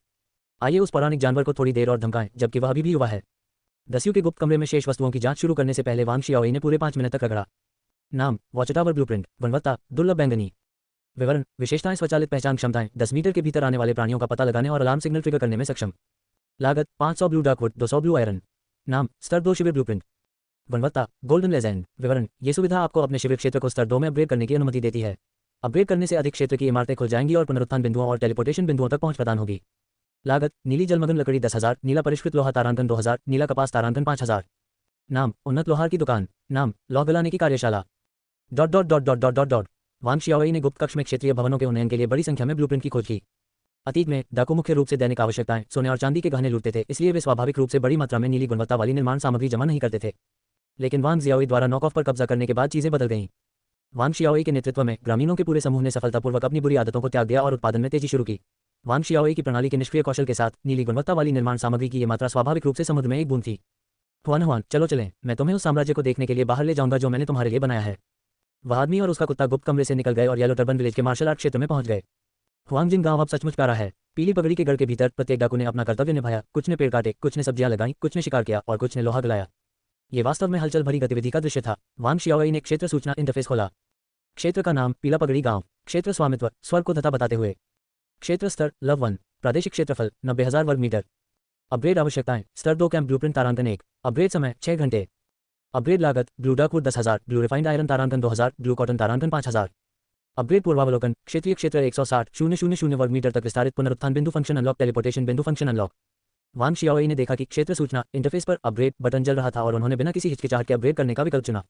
आइए उस पौराणिक जानवर को थोड़ी देर और धमकाएं जबकि वह अभी भी युवा है। दस्यु के गुप्त कमरे में शेष वस्तुओं की जांच शुरू करने से पहले वांग शियाओई ने पूरे 5 मिनट तक रगड़ा। नाम वॉच टावर ब्लूप्रिंट, गुणवत्ता दुर्लभ बैंगनी, विवरण विशेषताएं स्वचालित पहचान क्षमताएं 10 मीटर के भीतर आने वाले प्राणियों का पता लगाने और अलार्म सिग्नल ट्रिगर करने में सक्षम, लागत 500 ब्लू डार्कवुड 200 ब्लू आयरन, नाम स्तर 2 शिविर ब्लूप्रिंट, गुणवत्ता गोल्डन लेजेंड, विवरण ये सुविधा आपको अपने शिविर क्षेत्र को स्तर 2 में अपग्रेड करने की अनुमति देती है। अपग्रेड करने से अधिक क्षेत्र की इमारतें खुल जाएंगी और पुनरुत्थान बिंदुओं और टेलीपोर्टेशन बिंदुओं तक पहुंच प्रदान होगी। लागत नीली जलमग्न लकड़ी 10,000, नीला परिष्कृत लोहा तारांकन 2,000, नीला कपास तारांकन 5,000, नाम उन्नत लोहार की दुकान, नाम लौह गलाने की कार्यशाला। Dot dot dot dot dot dot dot. वांग शियाओई ने गुप्त कक्ष में क्षेत्रीय भवनों के उन्नयन के लिए बड़ी संख्या में ब्लूप्रिंट की खोज की। अतीत में डाकू मुख्य रूप से दैनिक आवश्यकताएं सोने और चांदी के गहने लूटते थे, इसलिए वे स्वाभाविक रूप से बड़ी मात्रा में नीली गुणवत्ता वाली निर्माण सामग्री जमा नहीं करते थे। लेकिन वांग जियाओई द्वारा नॉक ऑफ पर कब्जा करने के बाद चीजें बदल गईं। वांग शियाओई के नेतृत्व में ग्रामीणों के पूरे समूह ने सफलतापूर्वक अपनी बुरी आदतों को त्याग दिया और उत्पादन में तेजी शुरू की। वांग शियाओई की प्रणाली के निष्क्रिय कौशल के साथ नीली गुणवत्ता वाली निर्माण सामग्री की ये मात्रा स्वाभाविक रूप से समुद्र में एक बूंद थी। हुआन हुआन, चलो चलें, मैं तुम्हें उस साम्राज्य को देखने के लिए बाहर ले जाऊंगा जो मैंने तुम्हारे लिए बनाया है। वह आदमी और उसका कुत्ता गुप्त कमरे से निकल गए और येलो टर्बन विलेज के मार्शल आर्ट क्षेत्र में पहुंच गए। हुआंगजिन गांव अब सचमुच प्यारा है। पीली पगड़ी के गढ़ के भीतर प्रत्येक डाकू ने अपना कर्तव्य निभाया। कुछ ने पेड़ काटे, कुछ ने सब्जियां लगाई, कुछ ने शिकार किया और कुछ ने लोहा गलाया। ये वास्तव में हलचल भरी गतिविधि का दृश्य था। वांग शियाओई ने क्षेत्र सूचना इंटरफेस खोला। क्षेत्र का नाम पीला पगड़ी गांव, क्षेत्र स्वामित्व स्वर को धता बताते हुए, क्षेत्र स्तर लव 1, प्रादेशिक क्षेत्रफल 90,000 वर्ग मीटर, अपग्रेड आवश्यकताएं स्तर 2 कैंप ब्लूप्रिंट तारांकन 1, अपग्रेड समय 6 घंटे, अपग्रेड लागत blue darkwood 10,000, blue refined iron तारांकन 2,000, ब्लू कॉटन तारांकन 5,000। अपग्रेड पूर्वावलोकन क्षेत्रीय क्षेत्र 160,000 वर्ग मीटर तक विस्तारित पुनरुत्थान बिंदु फंक्शन अनलॉक टेलीपोर्टेशन बिंदु फंक्शन अनलॉक। वांग शियाओई ने देखा कि क्षेत्र सूचना इंटरफेस पर अपग्रेड बटन जल रहा था और उन्होंने बिना किसी हिचकिचाहट के अपग्रेड करने का विकल्प चुना।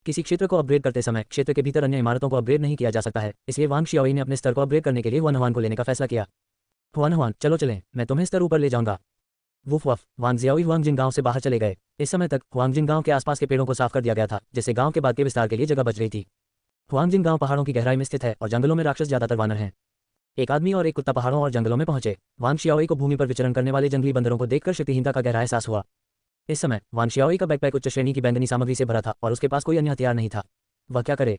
किसी क्षेत्र को अपग्रेड करते समय क्षेत्र के भीतर अन्य इमारतों को अपग्रेड नहीं किया जा सकता है, इसलिए वांग शियाओई ने अपने स्तर को अपग्रेड करने के लिए हुआनहुआन को लेने का फैसला किया। हुआनहुआन, चलो चलें, मैं तुम्हें स्तर ऊपर ले जाऊंगा। वुफ वफ, वांग जियाओई हुआंगजिंग गांव से बाहर चले गए। इस समय तक हुआंगजिंग गांव के आसपास के पेड़ों को साफ कर दिया गया था, जिससे गांव के बाद के विस्तार के लिए जगह बच रही थी। हुआंगजिंग गांव पहाड़ों की गहराई में स्थित है और जंगलों में राक्षस ज्यादातर वानर हैं। एक आदमी और एक कुत्ता पहाड़ों और जंगलों में पहुंचे। वांग शियाओई को भूमि पर विचरण करने वाले जंगली बंदरों को देखकर शक्तिहीनता का गहरा एहसास हुआ। इस समय वांग शियाओई का बैकपैक उच्च श्रेणी की बैंगनी सामग्री से भरा था और उसके पास कोई अन्य हथियार नहीं था। वह क्या करे?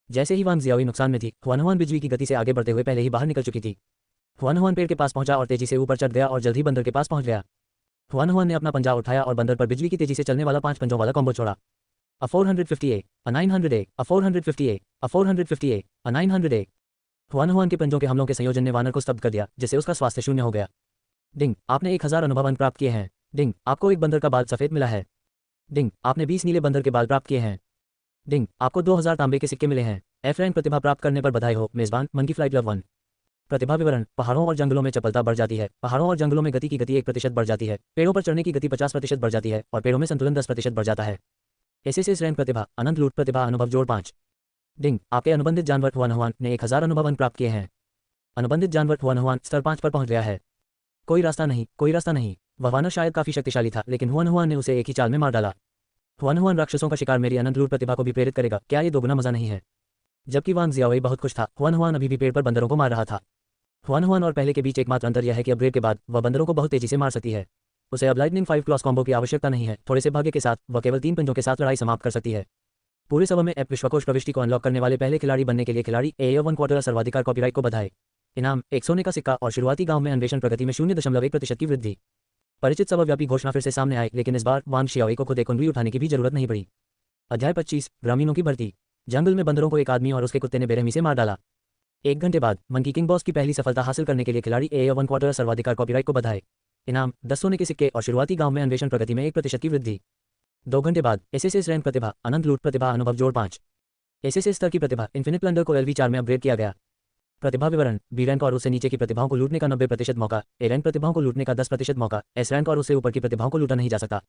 जैसे ही वांग जियाओई नुकसान में थी, हुआनहुआन बिजली की गति से आगे बढ़ते हुए पहले ही बाहर निकल चुकी थी। हुआनहुआन पेड़ के पास पहुंचा और तेजी से ऊपर चढ़ गया और जल्द ही बंदर के पास पहुंच गया। हुआनहुआन ने अपना पंजा उठाया और बंदर पर बिजली की तेजी से चलने वाला 5 पंजों वाला कॉम्बो छोड़ा। A 450A, A 900A, A 450A, A 450A, A 900A। हुआनहुआन के पंजों के हमलों के संयोजन ने वानर को स्तब्ध कर दिया, जिससे उसका स्वास्थ्य शून्य हो गया। डिंग, आपने 1000 अनुभव अंक प्राप्त किए हैं। डिंग, आपको एक बंदर का बाल सफेद मिला है। डिंग, आपने 20 नीले बंदर के बाल प्राप्त किए हैं। डिंग, आपको 2000 तांबे के सिक्के मिले हैं। एफ रैंक प्रतिभा प्राप्त करने पर बधाई हो मेजबान मंकी फ्लाइट लव 1। प्रतिभा विवरण, पहाड़ों और जंगलों में चपलता बढ़ जाती है। पहाड़ों और जंगलों में गति की गति 1% बढ़ जाती है। पेड़ों पर चढ़ने की गति 50% बढ़ जाती है और पेड़ों में संतुलन 10% बढ़ जाता है। एसएसएस रैंक प्रतिभा, अनंत लूट प्रतिभा अनुभव जोड़ 5। डिंग, आपके अनुबंधित जानवर हुआनहुआन ने 1000 अनुभव अंक प्राप्त किए हैं। अनुबंधित जानवर हुआनहुआन स्तर 5 पर पहुंच गया है। कोई रास्ता नहीं, कोई रास्ता नहीं। वह वानर शायद काफी शक्तिशाली था, लेकिन हुआनहुआन ने उसे एक ही चाल में मार डाला। हुआनहुआन राक्षसों का शिकार मेरी अनंत लूट प्रतिभा को भी प्रेरित करेगा। क्या ये दोगुना मजा नहीं है? जबकि वांग जियाओई बहुत खुश था, हुआनहुआन अभी भी पेड़ पर बंदरों को मार रहा था। हुआनहुआन और पहले के बीच एकमात्र अंतर यह है कि अपग्रेड के बाद वह बंदरों को बहुत तेजी से मार सकती है। उसे अब लाइटनिंग 5 क्लॉस कॉम्बो की आवश्यकता नहीं है। थोड़े से भाग्य के साथ वह केवल 3 पंजों के साथ लड़ाई समाप्त कर सकती है। पूरे समय में ऐप विश्वकोश प्रविष्टि को अनलॉक करने वाले पहले खिलाड़ी बनने के लिए खिलाड़ी AO1 क्वार्टर सर्वाधिकार कॉपीराइट को बधाई। इनाम, एक सोने का सिक्का और शुरुआती गांव में अन्वेषण प्रगति में 0.1% की वृद्धि। परिचित सर्वव्यापी घोषणा फिर से सामने आई, लेकिन इस बार वांग शियाओई को खुद एक उंगली उठाने की भी जरूरत नहीं पड़ी। अध्याय 25, ग्रामीणों की भर्ती। जंगल में बंदरों को एक आदमी और उसके कुत्ते ने बेरहमी से मार डाला। 1 घंटे बाद मंकी किंग बॉस की पहली सफलता हासिल करने के लिए खिलाड़ी AO1 क्वार्टर सर्वाधिकार कॉपीराइट को बधाई। इनाम, 10 सोने के सिक्के और शुरुआती गांव में अन्वेषण प्रगति में 1% की वृद्धि। 2 घंटे बाद एसएसएस रैंक प्रतिभा, अनंत लूट प्रतिभा अनुभव जोड़ 5। एसएसएस स्तर की प्रतिभा इन्फिनिट प्लंडर को LV4 में अपग्रेड किया गया। प्रतिभा विवरण, बी रैंक और उससे नीचे की प्रतिभाओं को लूटने का 90% मौका, ए रैंक प्रतिभाओं को लूटने का 10% मौका, एस रैंक और उससे ऊपर की प्रतिभाओं को लूटा नहीं जा सकता।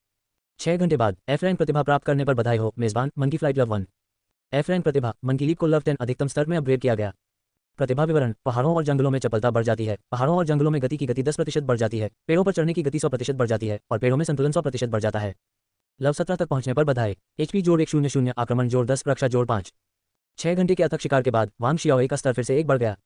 6 घंटे बाद एफ रैंक प्रतिभा प्राप्त करने पर बधाई हो मेजबान monkey flight love 1। F rank प्रतिभा मंकी लीप को लव 10 अधिकतम स्तर में अपग्रेड किया गया। प्रतिभा विवरण, पहाड़ों और जंगलों में चपलता बढ़ जाती है। पहाड़ों और जंगलों में गति की गति 10% बढ़ जाती है। पेड़ों पर चढ़ने की गति 100% बढ़ जाती है और पेड़ों में संतुलन 100% बढ़ जाता है। लव 17 तक पहुंचने पर बधाई। HP जोड़ 100, आक्रमण जोड़ 10, रक्षा जोड़ 5। 6 घंटे के अथक शिकार के बाद वांग शियाओई का स्तर फिर से 1 बढ़ गया।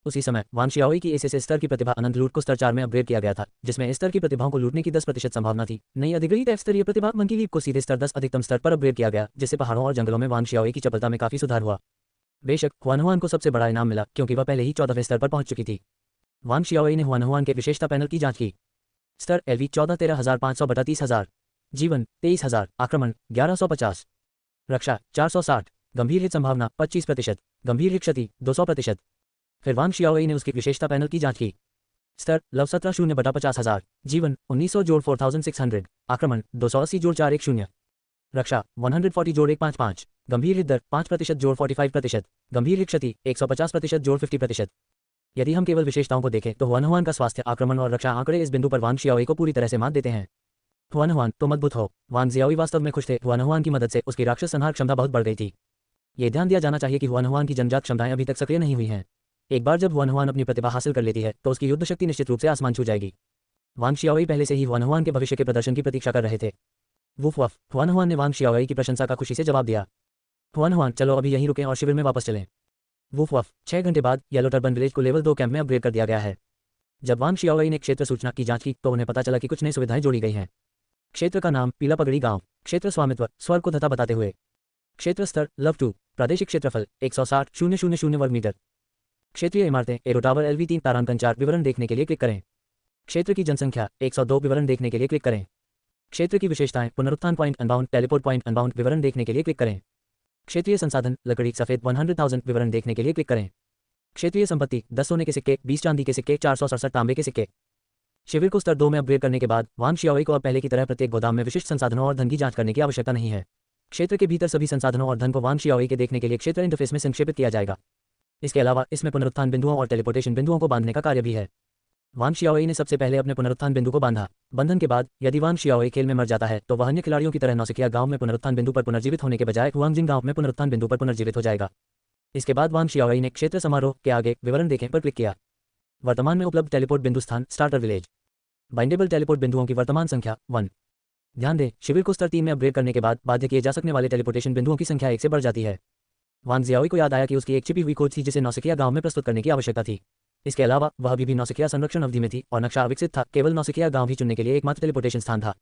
उसी समय वांग शियाओई की एसएसएस स्तर की प्रतिभा अनंत लूट को स्तर 4 में अपग्रेड किया गया था, जिसमें इस स्तर की प्रतिभाओं को लूटने की 10% संभावना थी। नई अधिग्रहित एफ स्तरीय प्रतिभा मंकी लीप को सीधे स्तर 10 अधिकतम स्तर पर अपग्रेड किया गया, जिससे पहाड़ों और जंगलों में वांग शियाओई की चपलता में काफी सुधार हुआ। बेशक हुआनहुआन को सबसे बड़ा इनाम मिला, क्योंकि वह पहले ही 14वें स्तर पर पहुंच चुकी थी। वांग शियाओई ने हुआनहुआन के विशेषता पैनल की जांच की। स्तर LV 14 13,500 बटा 30,000। जीवन 23,000। आक्रमण 1150। रक्षा 460। गंभीर हित संभावना 25%। गंभीर हित क्षति 200%। फिर वांग शियाओई ने उसकी विशेषता पैनल की जांच की। स्तर लव 17 0 बटा 50,000। जीवन 1900 जोड़ 4600। आक्रमण 280 जोड़ 410। रक्षा 140 जोड़ 155। गंभीर हित दर 5% जोड़ 45%। गंभीर हित क्षति 150% जोड़ 50%। यदि हम केवल विशेषताओं को देखें तो हुआनहुआन का स्वास्थ्य, आक्रमण और रक्षा आंकड़े इस बिंदु पर वांग शियाओई को पूरी तरह से मात देते हैं। हुआनहुआन, तुम अद्भुत हो। वांग जियाओई वास्तव में खुश थे। हुआनहुआन की मदद से उसकी राक्षस संहार क्षमता बहुत बढ़ गई थी। ये ध्यान दिया जाना चाहिए कि हुआनहुआन की जन्मजात क्षमताएं अभी तक सक्रिय नहीं हुई हैं। एक बार जब हुआनहुआन अपनी प्रतिभा हासिल कर लेती है तो उसकी युद्ध शक्ति निश्चित रूप से आसमान छू जाएगी। वांग शियाओई पहले से ही हुआनहुआन के भविष्य के प्रदर्शन की प्रतीक्षा कर रहे थे। वुफ वफ, हुआनहुआन ने वांग शियाओई की प्रशंसा का खुशी से जवाब दिया। हुआनहुआन, चलो अभी यहीं रुकें और शिविर में वापस चलें। वुफ वफ, 6 घंटे बाद येलो टर्बन विलेज को लेवल 2 कैंप में अपग्रेड कर दिया गया है। जब वांग शियाओई ने क्षेत्र सूचना की जांच की तो उन्हें पता चला कि कुछ नई सुविधाएं जोड़ी गई हैं। क्षेत्र का नाम पीला पगड़ी गांव। क्षेत्र स्वामित्व स्वर्ग को धता बताते हुए। क्षेत्र स्तर लव 2। प्रादेशिक क्षेत्रफल 160,000 वर्ग मीटर। क्षेत्रीय इमारतें एरो टावर LV 3 तारांकन 4 विवरण देखने के लिए क्लिक करें। क्षेत्र की जनसंख्या 102 विवरण देखने के लिए क्लिक करें। क्षेत्र की विशेषताएं पुनरुत्थान point unbound teleport point unbound विवरण देखने के लिए क्लिक करें। क्षेत्रीय संसाधन लकड़ी सफेद 100,000 विवरण देखने के लिए क्लिक करें। क्षेत्रीय संपत्ति 10 सोने के सिक्के, 20 चांदी के सिक्के, 467 तांबे के सिक्के। शिविर को स्तर 2 में अपग्रेड करने के बाद वांग शियाओई को अब पहले की तरह प्रत्येक गोदाम में विशिष्ट संसाधनों और धन की जांच करने की आवश्यकता नहीं है। क्षेत्र के भीतर सभी संसाधनों और धन को वांग शियाओई के देखने के लिए क्षेत्र इंटरफेस में संक्षेपित किया जाएगा। इसके अलावा इसमें पुनरुत्थान बिंदुओं और टेलीपोर्टेशन बिंदुओं को बांधने का कार्य भी है। वांग शियाओई ने सबसे पहले अपने पुनरुत्थान बिंदु को बांधा। बंधन के बाद यदि वांग शियाओई खेल में मर जाता है तो वह अन्य खिलाड़ियों की तरह नौसिखिया गांव में पुनरुत्थान बिंदु पर पुनर्जीवित होने के बजाय हुआंगजिंग गांव में पुनरुत्थान बिंदु पर पुनर्जीवित हो जाएगा। इसके बाद वांग शियाओई ने क्षेत्र समारोह के आगे विवरण देखें पर क्लिक किया। वर्तमान में उपलब्ध टेलीपोर्ट बिंदु स्थान स्टार्टर विलेज। बाइंडेबल टेलीपोर्ट बिंदुओं की वर्तमान संख्या 1। ध्यान दें, शिविर को स्तर 3 में अपग्रेड करने के बाद बाध्य किए जा सकने वाले टेलीपोर्टेशन बिंदुओं की संख्या 1 से बढ़ जाती है। वांग जियाओई को याद आया कि उसकी एक छिपी हुई खोज थी जिसे नौसिखिया गांव में प्रस्तुत करने की आवश्यकता थी। इसके अलावा वह अभी भी नौसिखिया संरक्षण अवधि में थी और नक्शा अविकसित था, केवल नौसिखिया गांव ही चुनने के लिए एकमात्र टेलीपोर्टेशन स्थान था।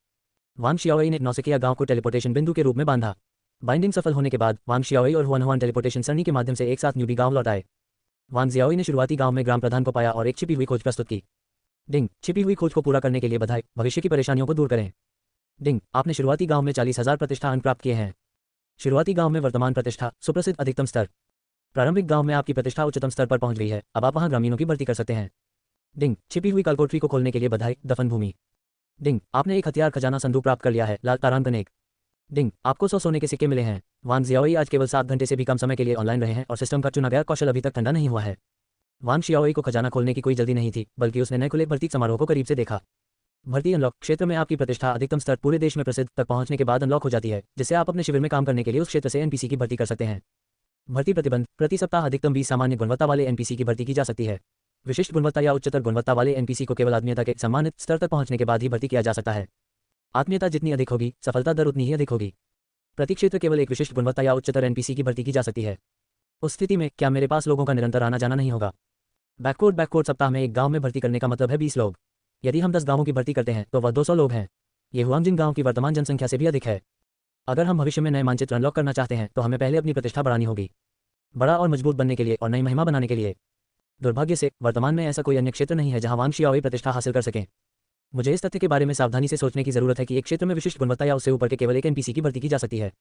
वांग शियाओई ने नौसिखिया गांव को टेलीपोर्टेशन बिंदु के रूप में बांधा। बाइंडिंग सफल होने के बाद वांग शियाओई और हुआन टेलीपोर्टेशन सरणी के माध्यम से एक साथ न्यूबी गांव लौट आए। वांग जियाओई ने शुरुआती गांव में ग्राम प्रधान को पाया और एक छिपी हुई खोज प्रस्तुत की। डिंग, छिपी हुई खोज को पूरा करने के लिए बधाई, भविष्य की परेशानियों को दूर करें। डिंग, आपने शुरुआती गांव में 40,000 प्रतिष्ठा अंक प्राप्त किए हैं। शुरुआती गांव में वर्तमान प्रतिष्ठा सुप्रसिद्ध अधिकतम स्तर। प्रारंभिक गांव में आपकी प्रतिष्ठा उच्चतम स्तर पर पहुंच गई है, अब आप वहां ग्रामीणों की भर्ती कर सकते हैं। डिंग, छिपी हुई कलकोटरी को खोलने के लिए बधाई, दफन भूमि। डिंग, आपने एक हथियार खजाना संदूक प्राप्त कर लिया है, लाल तारांकन 1। डिंग, आपको 100 सोने के सिक्के मिले हैं। वांग जियाओई आज केवल 7 घंटे से भी कम समय के लिए ऑनलाइन रहे हैं और सिस्टम का चुना गया कौशल अभी तक ठंडा नहीं हुआ है। वांग शियाओई को खजाना खोलने की कोई जल्दी नहीं थी, बल्कि उसने नए खुले भर्ती समारोह को करीब से देखा। भर्ती अनलॉक क्षेत्र में आपकी प्रतिष्ठा अधिकतम स्तर पूरे देश में प्रसिद्ध तक पहुंचने के बाद अनलॉक हो जाती है, जिससे आप अपने शिविर में काम करने के लिए उस क्षेत्र से एनपीसी की भर्ती कर सकते हैं। भर्ती प्रतिबंध, प्रति सप्ताह अधिकतम 20 सामान्य गुणवत्ता वाले एनपीसी की भर्ती की जा सकती है। विशिष्ट गुणवत्ता या उच्चतर गुणवत्ता वाले एनपीसी को केवल आत्मीयता के सम्मानित स्तर तक पहुंचने के बाद ही भर्ती किया जा सकता है। आत्मीयता जितनी अधिक होगी, सफलता दर उतनी ही अधिक होगी। प्रति क्षेत्र केवल एक विशिष्ट गुणवत्ता या उच्चतर एनपीसी की भर्ती की जा सकती है। उस स्थिति में क्या मेरे पास लोगों का निरंतर आना जाना नहीं होगा? बैककोड सप्ताह में एक गांव में भर्ती करने का मतलब है 20 लोग। यदि हम 10 गांवों की भर्ती करते हैं तो वह 200 लोग हैं। ये हुआंगजिंग गांव की वर्तमान जनसंख्या से भी अधिक है। अगर हम भविष्य में नए मानचित्र अनलॉक करना चाहते हैं तो हमें पहले अपनी प्रतिष्ठा बढ़ानी होगी, बड़ा और मजबूत बनने के लिए और नई महिमा बनाने के लिए। दुर्भाग्य से वर्तमान में ऐसा कोई अन्य क्षेत्र नहीं है जहां वांग शियाओई प्रतिष्ठा हासिल कर सकें। मुझे इस तथ्य के बारे में सावधानी से सोचने की जरूरत है कि एक क्षेत्र में विशिष्ट गुणवत्ता या उससे ऊपर के केवल एक एनपीसी की भर्ती की जा सकती है।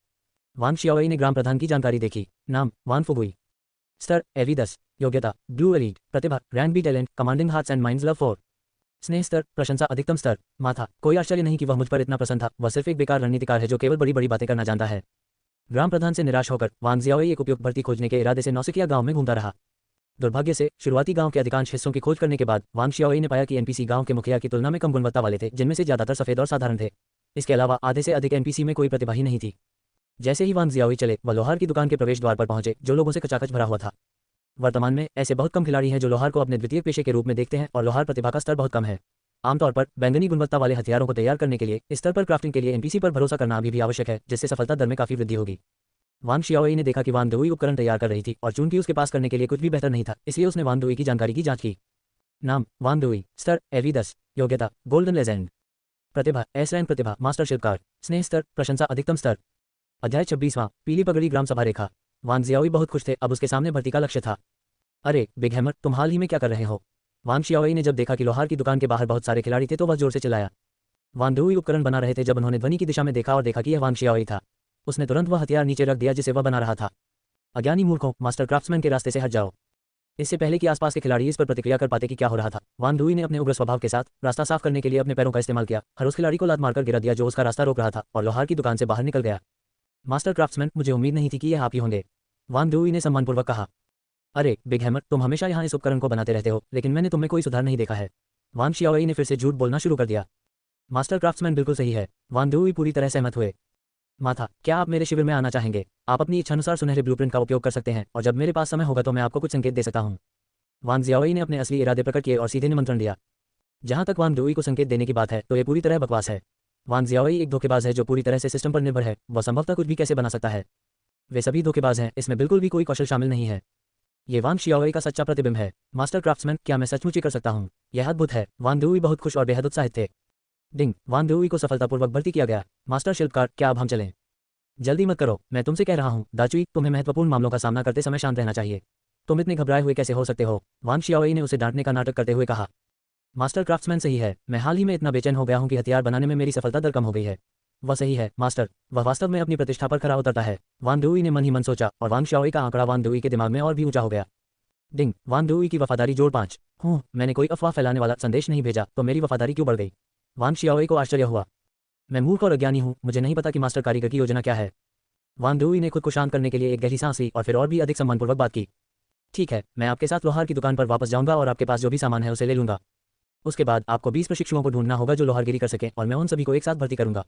वांग शियाओई ने ग्राम प्रधान की जानकारी देखी। नाम वान फुगुई। स्तर एवी 10। योग्यता ब्लू एलीट। प्रतिभा rank B talent commanding hearts and minds love 4। स्नेह स्तर प्रशंसा अधिकतम स्तर। माथा, कोई आश्चर्य नहीं कि वह मुझ पर इतना प्रसन्न था, वह सिर्फ एक बेकार रणनीतिकार है जो केवल बड़ी बड़ी बातें करना जानता है। ग्राम प्रधान से निराश होकर वांग जियाओई एक उपयुक्त भर्ती खोजने के इरादे से नौसिखिया गांव में घूमता रहा। दुर्भाग्य से शुरुआती गांव के अधिकांश हिस्सों की खोज करने के बाद वांग शियाओई ने पाया कि एनपीसी गांव के मुखिया की तुलना में कम गुणवत्ता वाले थे, जिनमें से ज्यादातर सफेद और साधारण थे। इसके अलावा आधे से अधिक एनपीसी में कोई प्रतिभा ही नहीं थी। जैसे ही वांग जियाओई चले, वह लोहार की दुकान के प्रवेश द्वार पर पहुंचे, जो लोगों से कचाकच भरा हुआ था। वर्तमान में ऐसे बहुत कम खिलाड़ी हैं जो लोहार को अपने द्वितीय पेशे के रूप में देखते हैं और लोहार प्रतिभा का स्तर बहुत कम है। आमतौर पर बैंगनी गुणवत्ता वाले हथियारों को तैयार करने के लिए इस स्तर पर क्राफ्टिंग के लिए एनपीसी पर भरोसा करना अभी भी आवश्यक है, जिससे सफलता दर में काफी वृद्धि होगी। वांग शियाओई ने देखा कि वान दुई उपकरण तैयार कर रही थी और चूंकि उसके पास करने के लिए कुछ भी बेहतर नहीं था, इसलिए उसने वान दुई की जानकारी की जांच की। नाम वान दुई। स्तर एवी 10। योग्यता गोल्डन लेजेंड। प्रतिभा एस रैंक प्रतिभा मास्टर शिल्पकार। स्नेह स्तर प्रशंसा अधिकतम स्तर। अध्याय 26वां पीली पगड़ी ग्राम सभा रेखा। वांग जियाओई बहुत खुश थे, अब उसके सामने भर्ती का लक्ष्य था। अरे बिग हैमर, तुम हाल ही में क्या कर रहे हो? वांग शियाओई ने जब देखा कि लोहार की दुकान के बाहर बहुत सारे खिलाड़ी थे तो वह जोर से चिल्लाया। वान दुई उपकरण बना रहे थे। जब उन्होंने ध्वनि की दिशा में देखा और देखा कि यह वांग शियाओई था, उसने तुरंत वह हथियार नीचे रख दिया जिसे वह बना रहा था। अज्ञानी मूर्खों, मास्टर क्राफ्ट्समैन के रास्ते से हट जाओ। इससे पहले कि आसपास के खिलाड़ी इस पर प्रतिक्रिया कर पाते कि क्या हो रहा था, वान दुई ने अपने उग्र स्वभाव के साथ रास्ता साफ करने के लिए अपने पैरों का इस्तेमाल किया। हर उस खिलाड़ी को लात मारकर गिरा दिया जो उसका रास्ता रोक रहा था और लोहार की दुकान से बाहर निकल गया। मास्टर क्राफ्ट्समैन, मुझे उम्मीद नहीं थी कि यह आप ही होंगे, वान दुई ने सम्मानपूर्वक कहा। अरे बिग हैमर, तुम हमेशा यहाँ इस उपकरण को बनाते रहते हो, लेकिन मैंने तुम में कोई सुधार नहीं देखा है। वांग शियाओई ने फिर से झूठ बोलना शुरू कर दिया। मास्टर क्राफ्ट्समैन बिल्कुल सही है। वान दुई पूरी तरह सहमत हुए। माथा, क्या आप मेरे शिविर में आना चाहेंगे? आप अपनी इच्छानुसार सुनहरे ब्लूप्रिंट का उपयोग कर सकते हैं और जब मेरे पास समय होगा तो मैं आपको कुछ संकेत दे सकता हूँ। वांग जियाओई ने अपने असली इरादे प्रकट किए और सीधे निमंत्रण दिया। जहां तक वांग दुई को संकेत देने की बात है तो ये पूरी तरह बकवास है। वांग जियाओई एक धोखेबाज है जो पूरी तरह से सिस्टम पर निर्भर है। वह संभवतः कुछ भी कैसे बना सकता है। वे सभी धोखेबाज हैं, इसमें बिल्कुल भी कोई कौशल शामिल नहीं है। ये वांग शियाओई का सच्चा प्रतिबिंब है। मास्टर क्राफ्ट्समैन, क्या मैं सचमुच ही कर सकता हूँ? यह अद्भुत है। वांग दुई बहुत खुश और बेहद उत्साहित थे। डिंग, वांग दुई को सफलतापूर्वक भर्ती किया गया। मास्टर शिल्पकार, क्या अब हम चलें? जल्दी मत करो, मैं तुमसे कह रहा हूँ। दाचुई, तुम्हें महत्वपूर्ण मामलों का सामना करते समय शांत रहना चाहिए। तुम इतने घबराए हुए कैसे हो सकते हो? वांग शियाओई ने उसे डांटने का नाटक करते हुए कहा। मास्टर क्राफ्ट्समैन, सही है, मैं हाल ही में इतना बेचैन हो गया हूँ कि हथियार बनाने में मेरी सफलता दर कम हो गई है। वह सही है मास्टर, वह वास्तव में अपनी प्रतिष्ठा पर खरा उतरता है। वांग दुई ने मन ही मन सोचा और वांग शियाओई का आंकड़ा वांग दुई के दिमाग में और भी ऊंचा हो गया। डिंग, वांग दुई की वफादारी जोड़ 5। मैंने कोई अफवाह फैलाने वाला संदेश नहीं भेजा तो मेरी वफादारी क्यों बढ़ गई? वांग शियाओई को आश्चर्य हुआ। मैं मूर्ख और अज्ञानी हूँ, मुझे नहीं पता कि मास्टर कारीगर की योजना क्या है। वांग दुई ने खुद को शांत करने के लिए एक गहरी सांस ली और फिर और भी अधिक सम्मानपूर्वक बात की। ठीक है, मैं आपके साथ लोहार की दुकान पर वापस जाऊंगा और आपके पास जो भी सामान है उसे ले लूंगा। उसके बाद आपको 20 प्रशिक्षुओं को ढूंढना होगा जो लोहारगिरी कर सकें और मैं उन सभी को एक साथ भर्ती करूंगा।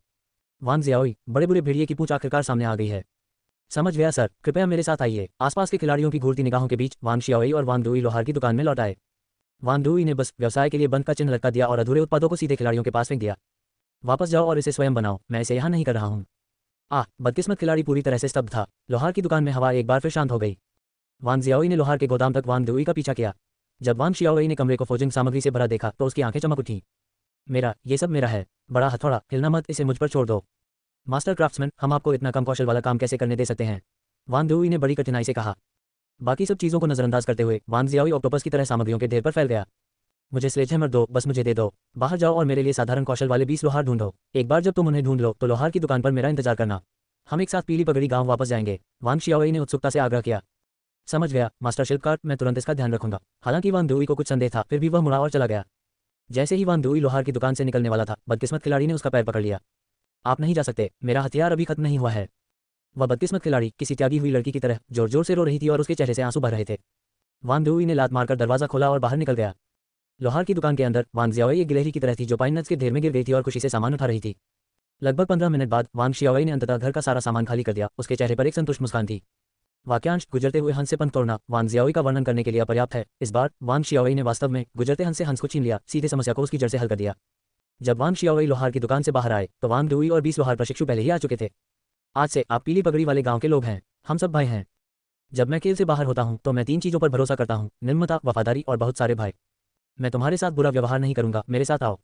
वान जियाओई, बड़े बुरे भेड़िए की पूंछ आखिरकार सामने आ गई है। समझ गया सर, कृपया मेरे साथ आइए। आसपास के खिलाड़ियों की घूरती निगाहों के बीच वान शियाओई और वान दुई लोहार की दुकान में लौट आए। वान दुई ने बस व्यवसाय के लिए बंद का चिन्ह लटका दिया और अधूरे उत्पादों को सीधे खिलाड़ियों के पास फेंक दिया। वापस जाओ और इसे स्वयं बनाओ, मैं इसे यहाँ नहीं कर रहा हूँ। बदकिस्मत खिलाड़ी पूरी तरह से स्तब्ध था। लोहार की दुकान में हवा एक बार फिर शांत हो गई। वान जियाओई ने लोहार के गोदाम तक वान दुई का पीछा किया। जब वान शियाओई ने कमरे को फोजिंग सामग्री से भरा देखा तो उसकी आंखें चमक उठी। ये सब मेरा है। बड़ा हथौड़ा, हिलना मत, इसे मुझ पर छोड़ दो। मास्टर क्राफ्ट्समैन, हम आपको इतना कम कौशल वाला काम कैसे करने दे सकते हैं? वान दुई ने बड़ी कठिनाई से कहा। बाकी सब चीज़ों को नजरअंदाज करते हुए वान जियाओई ऑक्टोपस की तरह सामग्रियों के ढेर पर फैल गया। मुझे स्लेजहैमर दो, बस मुझे दे दो। बाहर जाओ और मेरे लिए साधारण कौशल वाले 20 लोहार ढूंढो। एक बार जब तुम उन्हें ढूंढ लो तो लोहार की दुकान पर मेरा इंतजार करना। हम एक साथ पीली पगड़ी गांव वापस जाएंगे। वान शियाओई ने उत्सुकता से आग्रह किया। समझ गया मास्टर शिल्पकार, मैं तुरंत इसका ध्यान रखूंगा। हालांकि वान दुई को कुछ संदेह था, फिर भी वह मुड़ा और चला गया। जैसे ही वान दुई लोहार की दुकान से निकलने वाला था, बदकिस्मत खिलाड़ी ने उसका पैर पकड़ लिया। आप नहीं जा सकते, मेरा हथियार अभी खत्म नहीं हुआ है। वह बदकिस्मत खिलाड़ी किसी त्यागी हुई लड़की की तरह जोर जोर से रो रही थी और उसके चेहरे से आंसू बह रहे थे। वान दुई ने लात मारकर दरवाजा खोला और बाहर निकल गया। लोहार की दुकान के अंदर वान जियाओई एक गिलहरी की तरह थी जो पाइन नट्स के ढेर में गिर गई थी और खुशी से सामान उठा रही थी। लगभग 15 मिनट बाद वान शियाओई ने अंततः घर का सारा सामान खाली कर दिया। उसके चेहरे पर एक संतुष्ट मुस्कान थी। वाक्यांश, गुजरते हुए हंस से पंख तोड़ना वान जियाओई का वर्णन करने के लिए अपर्याप्त है। इस बार वान शियाओई ने वास्तव में गुजरते हंस से हंस को छीन लिया, सीधे समस्या को उसकी जड़ से हल कर दिया। जब वान शियाओई लोहार की दुकान से बाहर आए तो वान दुई और 20 लोहार प्रशिक्षु पहले ही आ चुके थे। आज से आप पीली पगड़ी वाले गांव के लोग हैं। हम सब भाई हैं। जब मैं खेल से बाहर होता हूं तो मैं 3 चीजों पर भरोसा करता हूं, निर्ममता, वफादारी और बहुत सारे भाई। मैं तुम्हारे साथ बुरा व्यवहार नहीं करूंगा, मेरे साथ आओ।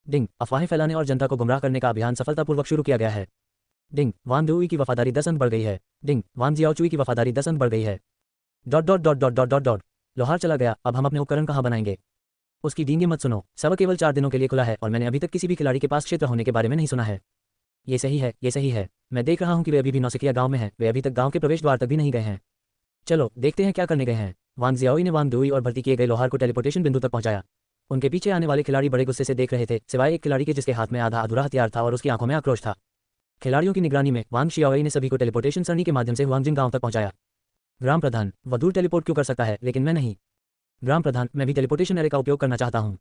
डिंग, अफवाहें फैलाने और जनता को गुमराह करने का अभियान सफलतापूर्वक शुरू किया गया है। डिंग, वान दुई की वफादारी 10 अंक बढ़ गई है। डिंग, वान जियाओचुई की वफादारी 10 अंक बढ़ गई है। Dot dot dot dot dot dot dot. लोहार चला गया, अब हम अपने उपकरण कहाँ बनाएंगे? उसकी डींगे मत सुनो, सब केवल 4 दिनों के लिए खुला है और मैंने अभी तक किसी भी खिलाड़ी के पास क्षेत्र होने के बारे में नहीं सुना है। ये सही है, ये सही है। मैं देख रहा हूँ कि वे अभी भी नौसिखिया गांव में हैं, वे अभी तक गांव के प्रवेश द्वार तक भी नहीं गए हैं। चलो देखते हैं क्या करने गए हैं। वान जियाओई ने वान दुई और भर्ती किए गए लोहार को टेलीपोर्टेशन बिंदु तक पहुंचाया। उनके पीछे आने वाले खिलाड़ी बड़े गुस्से से देख रहे थे, सिवाय एक खिलाड़ी के जिसके हाथ में आधा अधूरा हथियार था और उसकी आंखों में आक्रोश था। खिलाड़ियों की निगरानी में वान शियाओई ने सभी को टेलीपोर्टेशन सरणी के माध्यम से हुआंगजिन गांव तक पहुंचाया। ग्राम प्रधान, वह दूर टेलीपोर्ट क्यों कर सकता है लेकिन मैं नहीं? ग्राम प्रधान, मैं भी टेलीपोर्टेशन एरे का उपयोग करना चाहता हूँ।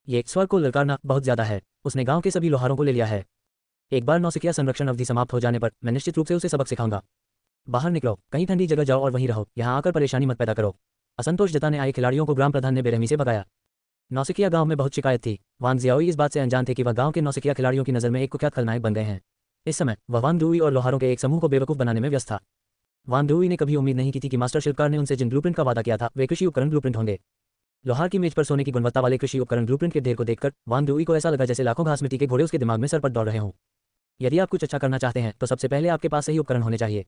ये स्वर को ललकारना बहुत ज्यादा है। उसने गांव के सभी लोहारों को ले लिया है। एक बार नौसिखिया संरक्षण अवधि समाप्त हो जाने पर मैं निश्चित रूप से उसे सबक सिखाऊंगा। बाहर निकलो, कहीं ठंडी जगह जाओ और वहीं रहो, यहाँ आकर परेशानी मत पैदा करो। असंतोष जताने आए खिलाड़ियों को ग्राम प्रधान ने बेरहमी से भगाया। नौसिखिया गांव में बहुत शिकायत थी। वान जियाओई इस बात से अनजान थे कि वह गांव के नौसिखिया खिलाड़ियों की नज़र में एक कुख्यात खलनायक बन गए हैं। इस समय वह वान दुई और लोहारों के एक समूह को बेवकूफ़ बनाने में व्यस्त था। वान दुई ने कभी उम्मीद नहीं की थी कि मास्टर शिल्पकार ने उनसे जिन ब्लूप्रिंट का वादा किया था वे कृषि उपकरण ब्लूप्रिंट होंगे। लोहार की मेज पर सोने की गुणवत्ता वाले कृषि उपकरण ब्लूप्रिंट के ढेर को देखकर वान दुई को ऐसा लगा जैसे लाखों घास मिट्टी के घोड़े उसके दिमाग में सर पर दौड़ रहे हों। यदि आप कुछ अच्छा करना चाहते हैं तो सबसे पहले आपके पास सही उपकरण होने चाहिए।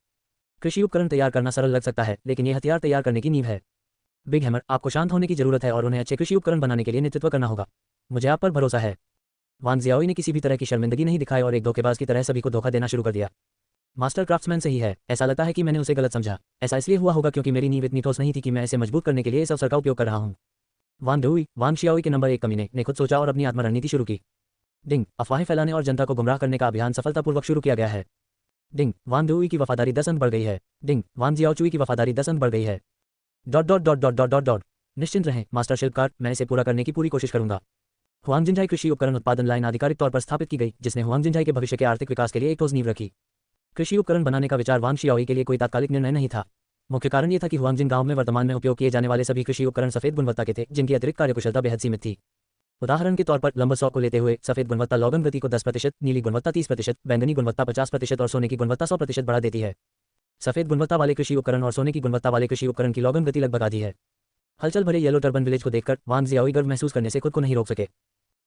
कृषि उपकरण तैयार करना सरल लग सकता है लेकिन ये हथियार तैयार करने की नींव है। बिग हैमर, आपको शांत होने की जरूरत है और उन्हें अच्छे कृषि उपकरण बनाने के लिए नेतृत्व करना होगा। मुझे आप पर भरोसा है। वान जियाओई ने किसी भी तरह की शर्मिंदगी नहीं दिखाई और एक धोखेबाज की तरह सभी को धोखा देना शुरू कर दिया। मास्टर क्राफ्ट्समैन सही है, ऐसा लगता है कि मैंने उसे गलत समझा। ऐसा इसलिए हुआ होगा क्योंकि मेरी नींव इतनी ठोस नहीं थी कि मैं इसे मजबूत करने के लिए इस अवसर का उपयोग कर रहा हूँ। वान शियाओई के नंबर 1 कमीने ने खुद सोचा और अपनी आत्म रणनीति शुरू की। डिंग, अफवाहें फैलाने और जनता को गुमराह करने का अभियान सफलतापूर्वक शुरू किया गया है। डिंग, वान दुई की वफादारी 10 अंक बढ़ गई है। डिंग, वान जियाओचुई की वफादारी 10 अंक बढ़ गई है। Dot dot dot dot dot dot dot. निश्चिंत रहें मास्टर शिल्पकार, मैं इसे पूरा करने की पूरी कोशिश करूंगा। हुआंगजिनझाई कृषि उपकरण उत्पादन लाइन आधिकारिक तौर पर स्थापित की गई जिसने हुआंगजिनझाई के भविष्य के आर्थिक विकास के लिए एक ठोस नींव रखी। कृषि उपकरण बनाने का विचार वान शियाओई के लिए कोई तात्कालिक निर्णय नहीं था। मुख्य कारण ये था कि हुआंगजिन गांव में वर्तमान में उपयोग किए जाने वाले सभी कृषि उपकरण सफेद गुणवत्ता के थे जिनकी अतिरिक्त कार्यकुशलता बेहद सीमित थी। उदाहरण के तौर पर लंबा सौ को लेते हुए सफेद गुणवत्ता लॉगन गति को 10%, नीली गुणवत्ता 30%, बैंगनी गुणवत्ता 50% और सोने की गुणवत्ता 100% बढ़ा देती है। सफेद गुणवत्ता वाले कृषि उपकरण और सोने की गुणवत्ता वाले कृषि उपकरण की लॉगन गति लगभग आधी है। हलचल भरे येलो टर्बन विलेज को देखकर वान जियाओई गर्व महसूस करने से खुद को नहीं रोक सके।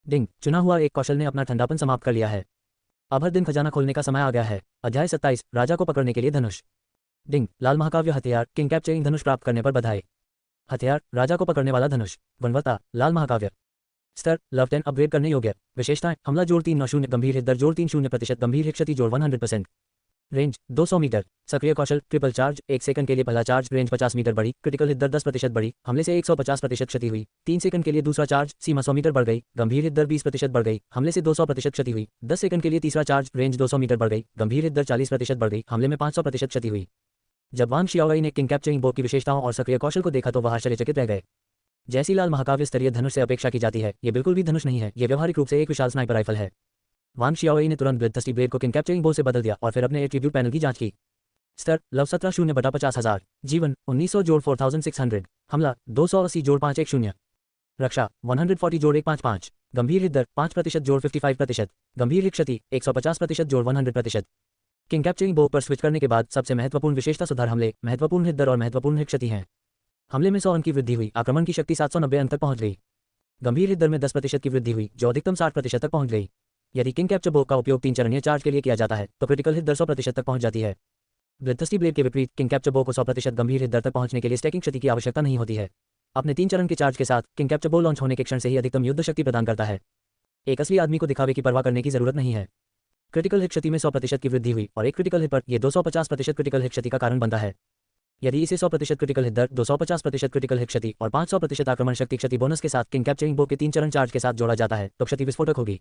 डिंग, चुना हुआ एक कौशल ने अपना ठंडापन समाप्त कर लिया है। अब हर दिन खजाना खोलने का समय आ गया है। अध्याय 27, राजा को पकड़ने के लिए धनुष। डिंग, लाल महाकाव्य हथियार किंग कैप्चरिंग धनुष प्राप्त करने पर बधाई। हथियार, राजा को पकड़ने वाला धनुष। गुणवत्ता, लाल महाकाव्य। स्तर, लव 10 अपग्रेड करने योग्य। विशेषताएं, हमला जोड़ 390, गंभीर हित दर जोड़ 30%, गंभीर हित क्षति जोड़ 100%। Range 200 metre. सक्रिय कौशल ट्रिपल चार्ज, 1 सेकंड के लिए पहला चार्ज, रेंज 50 मीटर बढ़ी, क्रिटिकल हिट दर 10% बढ़ी, हमले से 150% क्षति हुई। 3 सेकंड के लिए दूसरा चार्ज, सीमा 100 मीटर बढ़ गई, गंभीर हिट दर 20% बढ़ गई, हमले से 200% क्षति हुई। 10 सेकंड के लिए तीसरा चार्ज, रेंज 200 मीटर बढ़ गई, गंभीर हिट दर 40% बढ़ गई, हमले में 500% क्षति हुई। जब वांग शियाओई ने किंग कैप्चरिंग बो की विशेषताओं और सक्रिय कौशल को देखा तो वह आश्चर्यचकित रह गए। जैसी लाल महाकाव्य स्तरीय धनुष से अपेक्षा की जाती है, ये बिल्कुल भी धनुष नहीं है, ये व्यवहारिक रूप से एक विशाल स्नाइपर राइफल है। वांग शियाओई ने तुरंत ब्लेडथस्टी ब्लेड को किंग कैप्चरिंग बो से बदल दिया और फिर अपने एट्रीब्यूट पैनल की जांच की। स्तर लव 17 0/50,000, जीवन 1900 जोड़ 4600, हमला 280 जोड़ 510, रक्षा 140 जोड़ 155, गंभीर हित दर 5% जोड़ 55%, गंभीर हित क्षति 150% जोड़ 100%। किंग कैप्चरिंग बो पर स्विच करने के बाद सबसे महत्वपूर्ण विशेषता सुधार हमले, महत्वपूर्ण हित दर और महत्वपूर्ण हित क्षति हैं। हमले में 100 अंक की वृद्धि हुई, आक्रमण की शक्ति 790 अंक तक पहुंच गई। गंभीर हित दर में 10% की वृद्धि हुई, जो अधिकतम 60% तक पहुंच गई। यदि किंग कैप्चर बो का उपयोग 3 चरणीय चार्ज के लिए किया जाता है तो क्रिटिकल हित दर 100% तक पहुंच जाती है। ब्लेडथस्टी ब्लेड के विपरीत किंग कैप्चर बो को 100% गंभीर हित दर तक पहुंचने के लिए स्टैकिंग क्षति की आवश्यकता नहीं होती है। अपने 3 चरण के चार्ज के साथ किंग कैप्चर बो लॉन्च होने के क्षण से ही अधिकतम युद्ध शक्ति प्रदान करता है। एक असली आदमी को दिखावे की परवाह करने की जरूरत नहीं है। क्रिटिकल हिट क्षति में 100% की वृद्धि हुई और एक क्रिटिकल हिट पर यह 250% क्रिटिकल हिट क्षति का कारण बनता है। यदि इसे 100% क्रिटिकल हिट दर, 250% क्रिटिकल हिट क्षति और 500% आक्रमण शक्ति क्षति बोनस के साथ किंग कैप्चरिंग बो के 3 चरण चार्ज के साथ जोड़ा जाता है तो क्षति विस्फोटक होगी।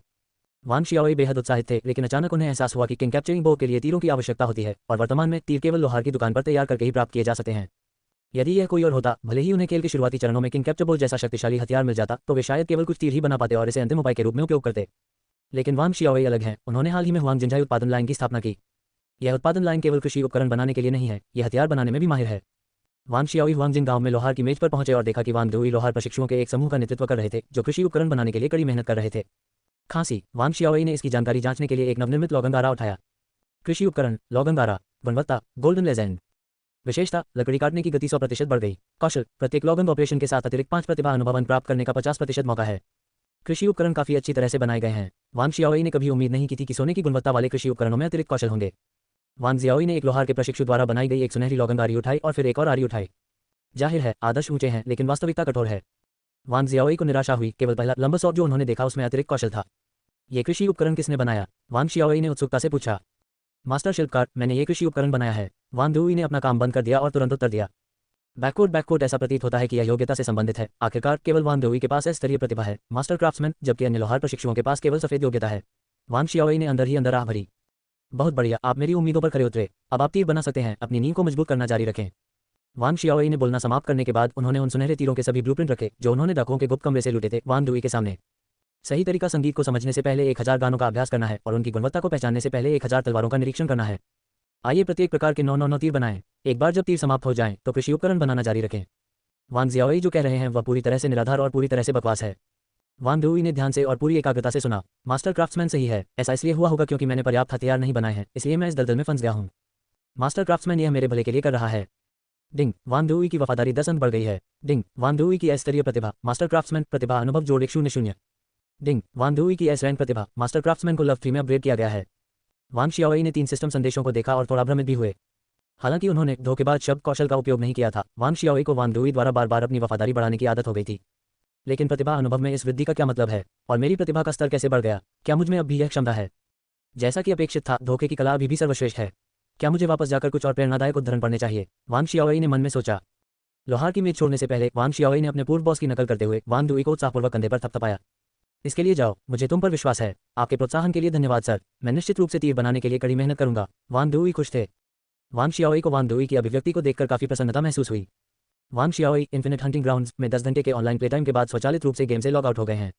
वांग शियाओई बेहद उत्साहित थे, लेकिन अचानक उन्हें एहसास हुआ कि किंग कैप्चरिंग बो के लिए तीरों की आवश्यकता होती है और वर्तमान में तीर केवल लोहार की दुकान पर तैयार करके ही प्राप्त किए जा सकते हैं। यदि यह कोई और होता, भले ही उन्हें खेल के शुरुआती चरणों में किंग कैप्चर बो जैसा शक्तिशाली हथियार मिल जाता तो वे शायद केवल कुछ तीर ही बना पाते और इसे अंतिम उपाय के रूप में उपयोग करते। लेकिन वांग शियाओई अलग हैं, उन्होंने हाल ही में हुआंग जिंझाई उत्पादन लाइन की स्थापना की। यह उत्पादन लाइन केवल कृषि उपकरण बनाने के लिए नहीं है, यह हथियार बनाने में भी माहिर है। वांग शियाओई हुआंगजिन गांव में लोहार की मेज पर पहुंचे और देखा कि वांग दुई लोहार प्रशिक्षुओं के एक समूह का नेतृत्व कर रहे थे जो कृषि उपकरण बनाने के लिए कड़ी मेहनत कर रहे थे। खांसी, वांग शियाओई ने इसकी जानकारी जांचने के लिए एक नवनिर्मित लॉगंगारा उठाया। कृषि उपकरण लॉगंगारा, गुणवत्ता गोल्डन लेजेंड, विशेषता लकड़ी काटने की गति 100% बढ़ गई। कौशल, प्रत्येक लॉगंग ऑपरेशन के साथ अतिरिक्त 5 प्रतिभा अनुभव प्राप्त करने का 50% मौका है। कृषि उपकरण काफी अच्छी तरह से बनाए गए हैं। वांग शियाओई ने कभी उम्मीद नहीं की थी कि सोने की गुणवत्ता वाले कृषि उपकरणों में अतिरिक्त कौशल होंगे। वांग जियाओई ने एक लोहार के प्रशिक्षु द्वारा बनाई गई एक सुनहरी लॉगंग आरी उठाई और फिर एक और आरी उठाई। जाहिर है आदर्श ऊंचे हैं लेकिन वास्तविकता कठोर है। वांग जियाओई को निराशा हुई, केवल पहला लंबा सॉप जो उन्होंने देखा उसमें अतिरिक्त कौशल था। ये कृषि उपकरण किसने बनाया? वांग शियाओई ने उत्सुकता से पूछा। मास्टर शिल्पकार, मैंने ये कृषि उपकरण बनाया है। वांग दुई ने अपना काम बंद कर दिया और तुरंत उत्तर दिया। बैककोट ऐसा प्रतीत होता है कि यह योग्यता से संबंधित है। आखिरकार केवल वांग दुई के पास स्तरीय प्रतिभा है, मास्टर क्राफ्ट्समैन, जबकि अन्य लोहार प्रशिक्षुओं के पास केवल सफेद योग्यता है। वांग शियाओई ने अंदर ही अंदर आह भरी। बहुत बढ़िया, आप मेरी उम्मीदों पर खरे उतरे। अब आप तीर बना सकते हैं, अपनी नींव को मजबूत करना जारी रखें। वांग शियाओई ने बोलना समाप्त करने के बाद उन्होंने उन सुनहरे तीरों के सभी ब्लूप्रिंट रखे जो उन्होंने डाकुओं के गुप्त कमरे से लूटे थे वांग दुई के सामने। सही तरीका संगीत को समझने से पहले 1000 गानों का अभ्यास करना है और उनकी गुणवत्ता को पहचानने से पहले 1000 तलवारों का निरीक्षण करना है। आइए प्रत्येक प्रकार के 9 तीर बनाएं। एक बार जब तीर समाप्त हो जाएं तो कृषि उपकरण बनाना जारी रखें। वांग जियाओई जो कह रहे हैं वह पूरी तरह से निराधार और पूरी तरह से बकवास है। वांग दुई ने ध्यान से और पूरी एकाग्रता से सुना। मास्टर क्राफ्ट्समैन सही है, ऐसा इसलिए हुआ होगा क्योंकि मैंने पर्याप्त हथियार नहीं बनाए हैं, इसलिए मैं इस दलदल में फंस गया हूँ। मास्टर क्राफ्ट्समैन यह मेरे भले के लिए कर रहा है। डिंग, वांग दुई की वफादारी 10 अंक बढ़ गई है। डिंग, वांग दुई की स्तरीय प्रतिभा, मास्टर क्राफ्ट्समैन प्रतिभा अनुभव जोड़ 100। डिंग, वांग दुई की एस रैंक प्रतिभा, मास्टर क्राफ्ट्समैन को लव 3 में अपग्रेड किया गया है। वांग शियाओई ने 3 सिस्टम संदेशों को देखा और थोड़ा भ्रमित भी हुए। हालांकि उन्होंने धोखेबाज शब्द कौशल का उपयोग नहीं किया था। वांग शियाओई को वांग दुई द्वारा बार बार अपनी वफादारी बढ़ाने की आदत हो गई थी। लेकिन प्रतिभा अनुभव में इस वृद्धि का क्या मतलब है? और मेरी प्रतिभा का स्तर कैसे बढ़ गया? क्या मुझ में अब भी यह क्षमता है? जैसा कि अपेक्षित था, धोखे की कला अभी भी सर्वश्रेष्ठ है। क्या मुझे वापस जाकर कुछ और प्रेरणादायक उद्धरण पढ़ने चाहिए? वांग शियाओई ने मन में सोचा। लोहार की मेज छोड़ने से पहले वांग शियाओई ने अपने पूर्व बॉस की नकल करते हुए वांग दुई को उत्साहपूर्वक कंधे पर थपथपाया। इसके लिए जाओ, मुझे तुम पर विश्वास है। आपके प्रोत्साहन के लिए धन्यवाद सर, मैं निश्चित रूप से तीर बनाने के लिए कड़ी मेहनत करूंगा। वांग दुई खुश थे। वांग शियाओई को वांग दुई की अभिव्यक्ति को देखकर काफी प्रसन्नता महसूस हुई। वांग शियाओई इन्फिनिट हंटिंग ग्राउंड्स में 10 घंटे के ऑनलाइन प्ले टाइम के बाद स्वचालित रूप से गेम से लॉग आउट हो गए हैं।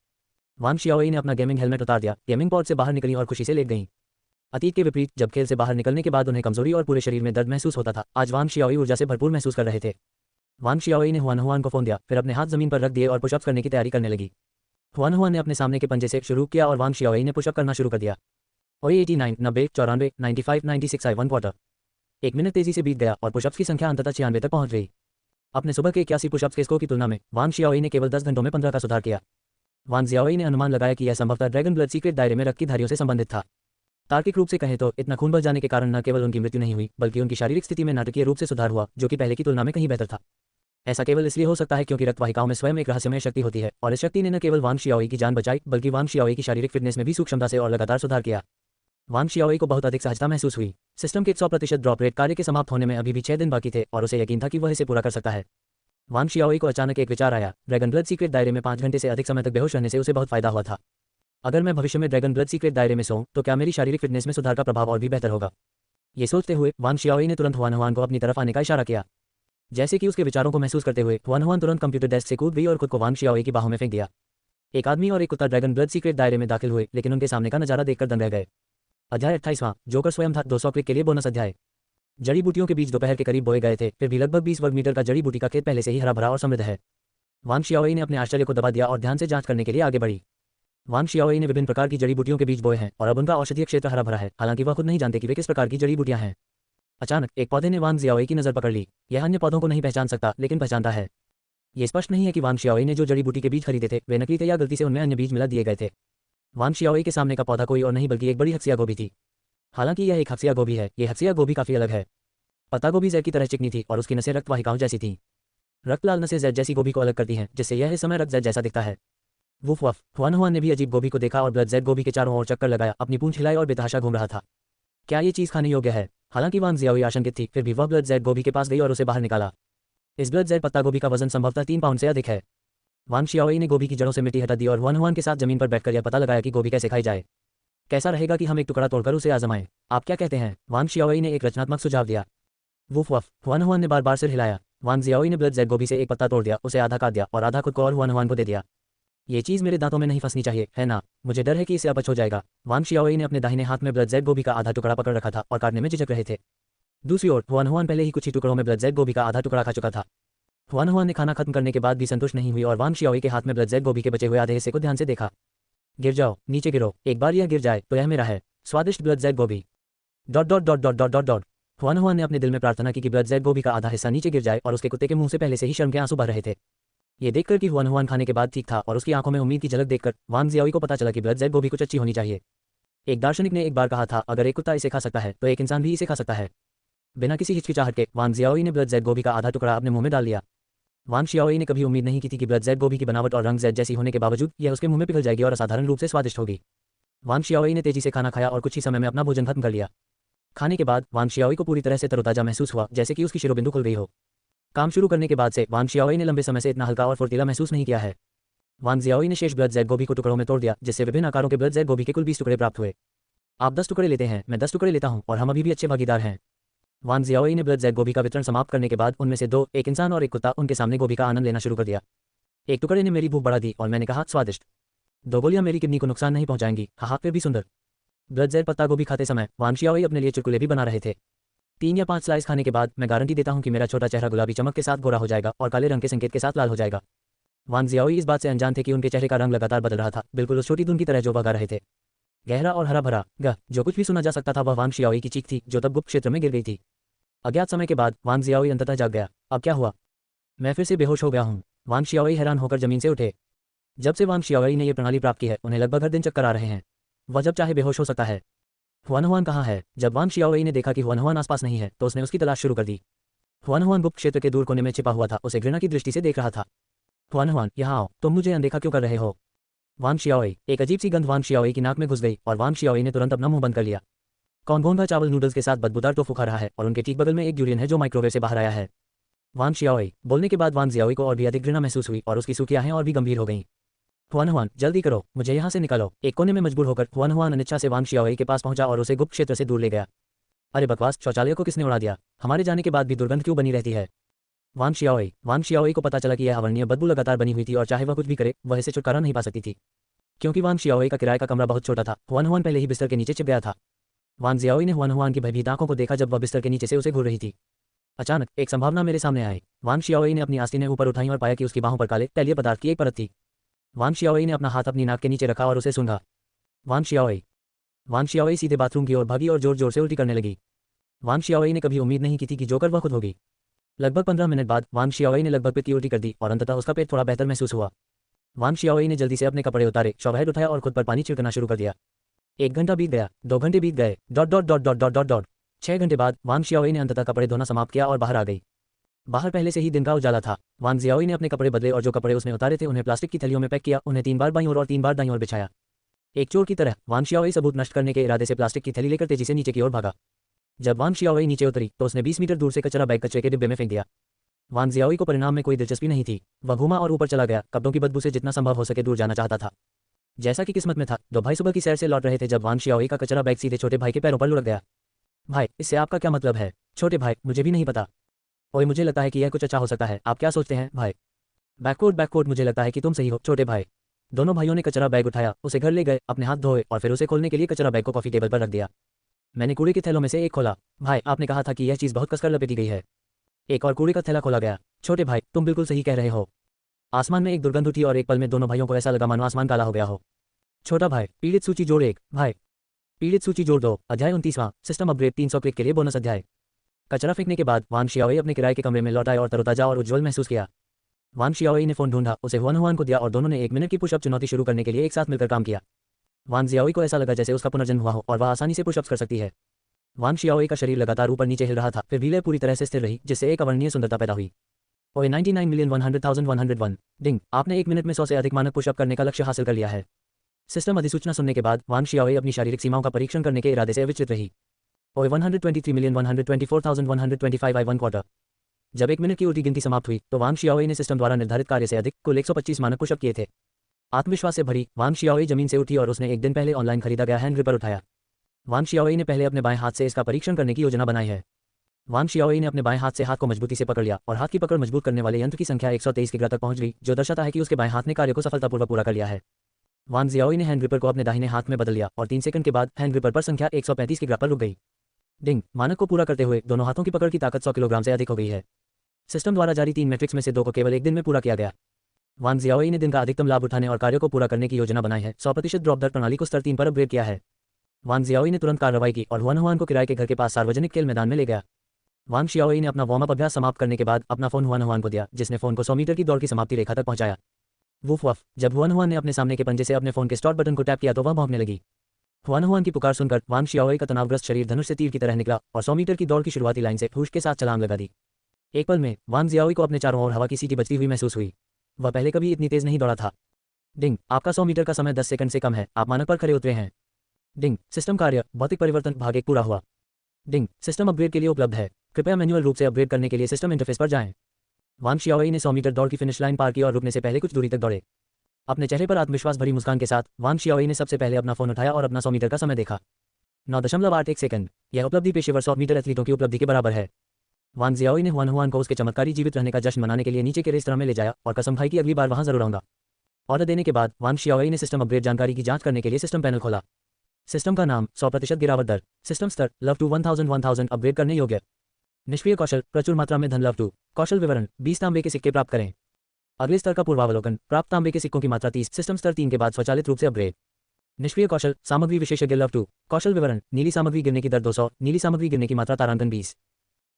वांग शियाओई ने अपना गेमिंग हेलमेट उतार दिया, गेमिंग पॉड से बाहर निकली और खुशी से लेट गईं। अतीत के विपरीत, जब खेल से बाहर निकलने के बाद उन्हें कमजोरी और पूरे शरीर में दर्द महसूस होता था, आज वांग शियाओई ऊर्जा से भरपूर महसूस कर रहे थे। वांग शियाओई ने हुआन को फोन दिया, फिर अपने हाथ जमीन पर रख दिए और पुशअप्स करने की तैयारी करने लगी। हुआन ने अपने सामने के पंजे से शुरू किया और वांग शियाओई ने पुशअप करना शुरू कर दिया। और 89, 90, 94, 95, 96 आई 1 क्वार्टर। 1 मिनट तेजी से बीत गया और पुशअप्स की संख्या अंततः 96 तक पहुंच गई। अपने सुबह के 81 पुशअप्स के स्कोर की तुलना में वांग शियाओई ने केवल 10 घंटों में 15 का सुधार किया। वांग जियाओई ने अनुमान लगाया कि यह संभवतः ड्रैगन ब्लड सीक्रेट दायरे में रक्त की धारियों से संबंधित था। तार्किक रूप से कहें तो इतना खून बह जाने के कारण न केवल उनकी मृत्यु नहीं हुई बल्कि उनकी शारीरिक स्थिति में नाटकीय रूप से सुधार हुआ, जो कि पहले की तुलना में कहीं बेहतर था। ऐसा केवल इसलिए हो सकता है क्योंकि रक्तवाहिकाओं में स्वयं एक रहस्यमय शक्ति होती है और इस शक्ति ने न केवल वांग शियाओई की जान बचाई बल्कि वांग शियाओई की शारीरिक फिटनेस में भी सूक्ष्मता से और लगातार सुधार किया। वांग शियाओई को बहुत अधिक सहजता महसूस हुई। सिस्टम के 100% ड्रॉप रेट कार्य के समाप्त होने में अभी भी 6 दिन बाकी थे और उसे यकीन था कि वह इसे पूरा कर सकता है। वांग शियाओई को अचानक एक विचार आया। ड्रैगन ब्लड सीक्रेट दायरे में 5 घंटे से अधिक समय तक बेहोश रहने से उसे बहुत फायदा हुआ था। अगर मैं भविष्य में ड्रैगन ब्लड सीक्रेट दायरे में सोऊं तो क्या मेरी शारीरिक फिटनेस में सुधार का प्रभाव और भी बेहतर होगा? ये सोचते हुए वांग शियाओई ने तुरंत हुआन हुआन को अपनी तरफ आने का इशारा किया। जैसे कि उसके विचारों को महसूस करते हुए हुआन हुआन तुरंत कंप्यूटर डेस्क से कूद गई और खुद को वांग शियाओई की बाहों में फेंक दिया। एक आदमी और एक कुत्ता ड्रैगन ब्लड सीक्रेट दायरे में दाखिल हुए, लेकिन उनके सामने का नजारा देखकर दंग रह गए। अध्याय 28वां, जोकर स्वयं था। 200 क्लिक के लिए बोनस अध्याय। जड़ी बूटियों के बीज दोपहर के करीब बोए गए थे, फिर भी लगभग 20 वर्ग मीटर का जड़ी बूटी का खेत पहले से ही हरा भरा और समृद्ध है। वांग शियाओई ने अपने आश्चर्य को दबा दिया और ध्यान से जांच करने के लिए आगे बढ़ी। वांग शियाओई ने विभिन्न प्रकार की जड़ी बूटियों के बीज बोए हैं और अब उनका औषधीय क्षेत्र हरा भरा है, हालांकि वह खुद नहीं जानते कि वे किस प्रकार की जड़ी बूटियां हैं। अचानक एक पौधे ने वांग शियाओई की नजर पकड़ ली। यह अन्य पौधों को नहीं पहचान सकता, लेकिन पहचानता है। ये स्पष्ट नहीं है कि वांग शियाओई ने जो जड़ी बूटी के बीज खरीदे थे वे नकली थे या गलती से उनमें अन्य बीज मिला दिए गए थे। वांग शियाओई के सामने का पौधा कोई और नहीं बल्कि एक बड़ी हक्सिया गोभी थी। हालांकि यह एक हक्सिया गोभी है, ये हक्सिया गोभी काफी अलग है। पत्ता गोभी जैद की तरह चिकनी थी और उसकी नसें रक्त वाहिकाओं जैसी थीं। रक्त लाल नसें जैद जैसी गोभी को अलग करती हैं, जिससे यह इस समय रक्त जैद जैसा दिखता है। वुफ वफ। हुआन हुआन ने भी अजीब गोभी को देखा और ब्लड जैद गोभी के चारों ओर चक्कर लगाया, अपनी पूंछ हिलाई और बेतहाशा घूम रहा था। क्या ये चीज खाने योग्य है? हालांकि वांग जियाओई आशंकित थी, फिर भी वह ब्लड जैद गोभी के पास गई और उसे बाहर निकाला। इस ब्लड जैद पत्ता गोभी का वजन संभवतः 3 पाउंड से अधिक है। वांग शियाओई ने गोभी की जड़ों से मिट्टी हटा दी और हुआन हुआन के साथ जमीन पर बैठकर यह पता लगाया कि गोभी कैसे खाई जाए। कैसा रहेगा कि हम एक टुकड़ा तोड़कर उसे आजमाएं? आप क्या कहते हैं? वांग शियाओई ने एक रचनात्मक सुझाव दिया। वुफ वफ। हुआन हुआन ने बार बार सिर हिलाया। वांग जियाओई ने ब्लड जैद गोभी से एक पत्ता तोड़ दिया, उसे आधा काट दिया और आधा खुद को और हुआन हुआन को दे दिया। ये चीज मेरे दांतों में नहीं फंसनी चाहिए, है ना? मुझे डर है कि इसे अपच हो जाएगा। वांग शियाओई ने अपने दाहिने हाथ में ब्लड जैद गोभी का आधा टुकड़ा पकड़ रखा था और काटने में झिझक रहे थे। दूसरी ओर हुआन हुआन पहले ही कुछ ही टुकड़ों में ब्लड जैद गोभी का आधा टुकड़ा खा चुका था। हुआन हुआन ने खाना खत्म करने के बाद भी संतुष्ट नहीं हुई और वांग शियाओई के हाथ में ब्लड जैद गोभी के बचे हुए आधे हिस्से को ध्यान से देखा। गिर जाओ, नीचे गिरो। एक बार यह गिर जाए तो यह मेरा है। स्वादिष्ट ब्लड जैद गोभी। Dot dot dot dot dot dot dot. Hwan Hwan ने अपने दिल में प्रार्थना की कि ब्लड जैद गोभी का आधा हिस्सा नीचे गिर जाए और उसके कुत्ते के मुंह से पहले से ही शर्म के आंसू बह रहे थे। ये देखकर कि हुआन हुआन खाने के बाद ठीक था और उसकी आंखों में उम्मीद की झलक देखकर वांग जियाओई को पता चला कि ब्लड जैद गोभी कुछ अच्छी होनी चाहिए। एक दार्शनिक ने एक बार कहा था, अगर एक कुत्ता इसे खा सकता है तो एक इंसान भी इसे खा सकता है। बिना किसी हिचकिचाहट के वांग जियाओई ने ब्लड जैद गोभी का आधा टुकड़ा अपने मुंह में डाल लिया। वांग शियाओई ने कभी उम्मीद नहीं की थी कि ब्लड जैद गोभी की बनावट और रंग जैद जैसी होने के बावजूद यह उसके मुंह में पिघल जाएगी और असाधारण रूप से स्वादिष्ट होगी। वांग शियाओई ने तेजी से खाना खाया और कुछ ही समय में अपना भोजन खत्म कर लिया। खाने के बाद वांग शियाओई को पूरी तरह से तरोताजा महसूस हुआ, जैसे कि उसकी शिरोबिंदु खुल गई हो। काम शुरू करने के बाद से वांग शियाओई ने लंबे समय से इतना हल्का और फुर्तीला महसूस नहीं किया है। वांग जियाओई ने शेष ब्लड जैद गोभी को टुकड़ों में तोड़ दिया, जिससे विभिन्न आकारों के ब्लड जैद गोभी के कुल 20 टुकड़े प्राप्त हुए। आप 10 टुकड़े लेते हैं, मैं 10 टुकड़े लेता हूं और हम अभी भी अच्छे भागीदार हैं। वांग जियाओई ने ब्लड जैद गोभी का वितरण समाप्त करने के बाद उनमें से दो, एक इंसान और एक कुत्ता, उनके सामने गोभी का आनंद लेना शुरू कर दिया। एक टुकड़े ने मेरी भूख बढ़ा दी और मैंने कहा, स्वादिष्ट। 2 गोलियां मेरी किडनी को नुकसान नहीं पहुंचाएंगी। हाँ, फिर भी सुंदर। ब्लड जैद पत्ता गोभी खाते समय वांग शियाओई अपने लिए चुटकुले भी बना रहे थे। 3 या 5 स्लाइस खाने के बाद मैं गारंटी देता हूं कि मेरा छोटा चेहरा गुलाबी चमक के साथ गोरा हो जाएगा और काले रंग के संकेत के साथ लाल हो जाएगा। वांग जियाओई इस बात से अनजान थे कि उनके चेहरे का रंग लगातार बदल रहा था, बिल्कुल उस छोटी धुन की तरह जो वह गा रहे थे। गहरा और हरा भरा ग जो कुछ भी सुना जा सकता था वह वांग शियाओई की चीख थी, जो तब गुप्त क्षेत्र में गिर गई थी। अज्ञात समय के बाद वांग जियाओई अंततः जाग गया। अब क्या हुआ? मैं फिर से बेहोश हो गया हूँ। वांग शियाओई हैरान होकर जमीन से उठे। जब से वांग शियाओई ने यह प्रणाली प्राप्त की है उन्हें लगभग हर दिन चक्कर आ रहे हैं। वह जब चाहे बेहोश हो सकता है। हुआन हुआन कहाँ है? जब वांग शियाओई ने देखा कि हुआन हुआन आसपास नहीं है तो उसने उसकी तलाश शुरू कर दी। हुआन हुआन गुप्त क्षेत्र के दूर कोने में छिपा हुआ था, उसे घृणा की दृष्टि से देख रहा था। हुआन हुआन, यहाँ आओ, तुम मुझे अनदेखा क्यों कर रहे हो? वांग शियाओई। एक अजीब सी गंध वांग शियाओई की नाक में घुस गई और वांग शियाओई ने तुरंत अपना मुंह बंद कर लिया। कौन भोंगा चावल नूडल्स के साथ बदबूदार टोफू खा रहा है और उनके ठीक बगल में एक ड्यूरियन है जो माइक्रोवेव से बाहर आया है। वांग शियाओई। बोलने के बाद वांग जियाओई को और भी अधिक घृणा महसूस हुई और उसकी सूखी आहें और भी गंभीर हो गईं। हुआन हुआन, जल्दी करो, मुझे यहाँ से निकालो। एक कोने में मजबूर होकर हुआन हुआन अनिच्छा से वांग शियाओई के पास पहुंचा और उसे गुप्त क्षेत्र से दूर ले गया। अरे बकवास, शौचालय को किसने उड़ा दिया? हमारे जाने के बाद भी दुर्गंध क्यों बनी रहती है? वांग शियाओई को पता चला कि यह अवर्णनीय बदबू लगातार बनी हुई थी और चाहे वह कुछ भी करे वह इसे छुटकारा नहीं पा सकती थी। क्योंकि वांग शियाओई का किराए का कमरा बहुत छोटा था, हुआन हुआन पहले ही बिस्तर के नीचे छिप गया था। वांग जियाओई ने हुआन हुआन की भयभीत आंखों को देखा जब वह बिस्तर के नीचे से उसे घूर रही थी। अचानक एक संभावना मेरे सामने आई। वांग शियाओई ने अपनी आस्तीनें ऊपर उठाई और पाया कि उसकी बाहों पर काले तैलीय पदार्थ की एक परत थी। वांग शियाओई ने अपना हाथ अपनी नाक के नीचे रखा और उसे सूंघा। वांग शियाओई सीधे बाथरूम की ओर भागी और जोर जोर से उल्टी करने लगी। वांग शियाओई ने कभी उम्मीद नहीं की थी कि जोकर वह खुद होगी। लगभग 15 मिनट बाद वांग शियाओई ने लगभग पित्त की उल्टी कर दी और अंततः उसका पेट थोड़ा बेहतर महसूस हुआ। वांग शियाओई ने जल्दी से अपने कपड़े उतारे, शॉवर उठाया और खुद पर पानी छिड़कना शुरू कर दिया। 1 घंटा बीत गया, 2 घंटे बीत गए, dot dot dot dot dot dot dot. 6 घंटे बाद वांग शियाओई ने अंततः कपड़े धोना समाप्त किया और बाहर आ गई। बाहर पहले से ही दिन का उजाला था। वांग जियाओई ने अपने कपड़े बदले और जो कपड़े उसने उतारे थे उन्हें प्लास्टिक की थैलियों में पैक किया, उन्हें 3 बार बाईं ओर और 3 बार दाईं ओर बिछाया। एक चोर की तरह वांग शियाओई सबूत नष्ट करने के इरादे से प्लास्टिक की थैली लेकर तेजी से नीचे की ओर भागा। जब वांग शियाओई नीचे उतरी तो उसने 20 मीटर दूर से कचरा बैग कचरे के डिब्बे में फेंक दिया। वांग जियाओई को परिणाम में कोई दिलचस्पी नहीं थी। वह घूमा और ऊपर चला गया, कपड़ों की बदबू से जितना संभव हो सके दूर जाना चाहता था। जैसा कि किस्मत में था, 2 भाई सुबह की सैर से लौट रहे थे जब वांग शियाओई का कचरा बैग सीधे छोटे भाई के पैरों पर लुढ़क गया। भाई, इससे आपका क्या मतलब है? छोटे भाई, मुझे भी नहीं पता। ओए, मुझे लगता है कि यह कुछ अच्छा हो सकता है। आप क्या सोचते हैं भाई? बैककोट, मुझे लगता है कि तुम सही हो छोटे भाई। दोनों भाइयों ने कचरा बैग उठाया, उसे घर ले गए, अपने हाथ धोए और फिर उसे खोलने के लिए कचरा बैग को कॉफी टेबल पर रख दिया। मैंने कूड़े के थैलों में से एक खोला। भाई, आपने कहा था कि यह चीज़ बहुत कसकर लपेटी गई है। एक और कूड़े का थैला खोला गया। छोटे भाई, तुम बिल्कुल सही कह रहे हो। आसमान में एक दुर्गंध उठी और एक पल में दोनों भाइयों को ऐसा लगा मानो आसमान काला हो गया हो। छोटा भाई, पीड़ित सूची जोड़ 1। भाई, पीड़ित सूची जोड़ 2। अध्याय 29वां, सिस्टम अपग्रेड 300 क्लिक के लिए बोनस अध्याय। कचरा फेंकने के बाद वांग शियाओई अपने किराए के कमरे में लौट आए और तरोताजा और उज्ज्वल महसूस किया। वांग शियाओई ने फोन ढूंढा, उसे हुआन को दिया और दोनों ने 1 मिनट की पुशअप चुनौती शुरू करने के लिए एक साथ मिलकर काम किया। वांग जियाओई को ऐसा लगा जैसे उसका पुनर्जन्म हुआ हो और वह आसानी से पुशअप्स कर सकती है। वांग शियाओई का शरीर लगातार ऊपर नीचे हिल रहा था, फिर व्हीलें पूरी तरह से स्थिर रही, जिससे एक अवर्णनीय सुंदरता पैदा हुई। ओए 99,100,101। डिंग, आपने 1 मिनट में 100 से अधिक मानक पुशअप करने का लक्ष्य हासिल कर लिया है। सिस्टम अधिसूचना सुनने के बाद वांग शियाओई अपनी शारीरिक सीमाओं का परीक्षण करने के इरादे से विचलित रही। ओए 123,124,125 आई 1 क्वार्टर। जब 1 मिनट की उल्टी गिनती समाप्त हुई तो वांग शियाओई ने सिस्टम द्वारा निर्धारित कार्य से अधिक कुल 125 मानक पुशअप किए थे। आत्मविश्वास से भरी वांग शियाओई जमीन से उठी और उसने 1 दिन पहले ऑनलाइन खरीदा गया हैंड ग्रिपर उठाया। वांग शियाओई ने पहले अपने बाएं हाथ से इसका परीक्षण करने की योजना बनाई है। वांग शियाओई ने अपने बाएं हाथ से हाथ को मजबूती से पकड़ लिया और हाथ की पकड़ मजबूत करने वाले यंत्र की संख्या 123 की तक पहुंच गई, जो दर्शाता है कि उसके बाएं हाथ ने कार्य को सफलतापूर्वक पूरा कर लिया है। वांग जियाओई ने हैंड ग्रिपर को अपने दाहिने हाथ में बदल लिया और 3 सेकंड के बाद हैंड ग्रिपर पर संख्या 135 की पर रुक गई। डिंग, मानक को पूरा करते हुए दोनों हाथों की पकड़ की ताकत 100 किलोग्राम से अधिक हो गई है। सिस्टम द्वारा जारी 3 मैट्रिक्स में से 2 को केवल 1 दिन में पूरा किया गया। वांग जियाओई ने दिन का अधिकतम लाभ उठाने और कार्यों को पूरा करने की योजना बनाई है। 100% ड्रॉप दर प्रणाली को स्तर 3 पर अपग्रेड किया है। वांग जियाओई ने तुरंत कार्रवाई की और हुआन को किराए के घर के पास सार्वजनिक खेल मैदान में ले गया। वांग शियाओई ने अपना वार्म अप अभ्यास समाप्त करने के बाद अपना फोन हुआन को दिया, जिसने फोन को 100 मीटर की दौड़ की समाप्ति रेखा तक पहुंचाया। वुफ वफ, जब हुआन ने अपने सामने के पंजे से अपने फोन के स्टार्ट बटन को टैप किया तो वह भौंकने लगी। हुआन की पुकार सुनकर वांग शियाओई का तनावग्रस्त शरीर धनुष से तीर की तरह निकला और 100 मीटर की दौड़ की शुरुआती लाइन से हुश के साथ छलांग लगा दी। एक पल में वांग जियाओई को अपने चारों ओर हवा की सीटी बजती हुई महसूस हुई। वह पहले कभी इतनी तेज नहीं दौड़ा था। डिंग, आपका 100 मीटर का समय 10 सेकंड से कम है, आप मानक पर खड़े उतरे हैं। डिंग, सिस्टम कार्य भौतिक परिवर्तन भाग 1 पूरा हुआ। डिंग, सिस्टम अपग्रेड के लिए उपलब्ध है, कृपया मैन्युअल रूप से अपग्रेड करने के लिए सिस्टम इंटरफेस पर जाएं। वांग शियाओई ने 100 मीटर दौड़ की फिनिश लाइन पार की और रुकने से पहले कुछ दूरी तक दौड़े। अपने चेहरे पर आत्मविश्वास भरी मुस्कान के साथ वांग शियाओई ने सबसे पहले अपना फोन उठाया और अपना 100 मीटर का समय देखा। 9.81 सेकंड। यह उपलब्धि पेशेवर 100 मीटर एथलीटों की उपलब्धि के बराबर है। वांग जियाओई ने हुआन को उसके चमत्कारी जीवित रहने का जश्न मनाने के लिए नीचे के रेस्तरां में ले जाया और कसम खाई कि अगली बार वहां जरूर आऊंगा। ऑर्डर देने के बाद वांग शियाओई ने सिस्टम अपग्रेड जानकारी की जांच करने के लिए सिस्टम पैनल खोला। सिस्टम का नाम 100% गिरावट दर। सिस्टम स्तर लव टू 1000 अपग्रेड करने योग्य। निष्क्रिय कौशल प्रचुर मात्रा में धन लव टू। कौशल विवरण 20 तांबे के सिक्के प्राप्त करें। अगले स्तर का पूर्वावलोकन, प्राप्त तांबे के सिक्कों की मात्रा 30। सिस्टम स्तर 3 के बाद स्वचालित रूप से अपग्रेड। निष्क्रिय कौशल सामग्री विशेषज्ञ लव टू। कौशल विवरण नीली सामग्री गिरने की दर 200, नीली सामग्री गिरने की मात्रा तारांकन 20।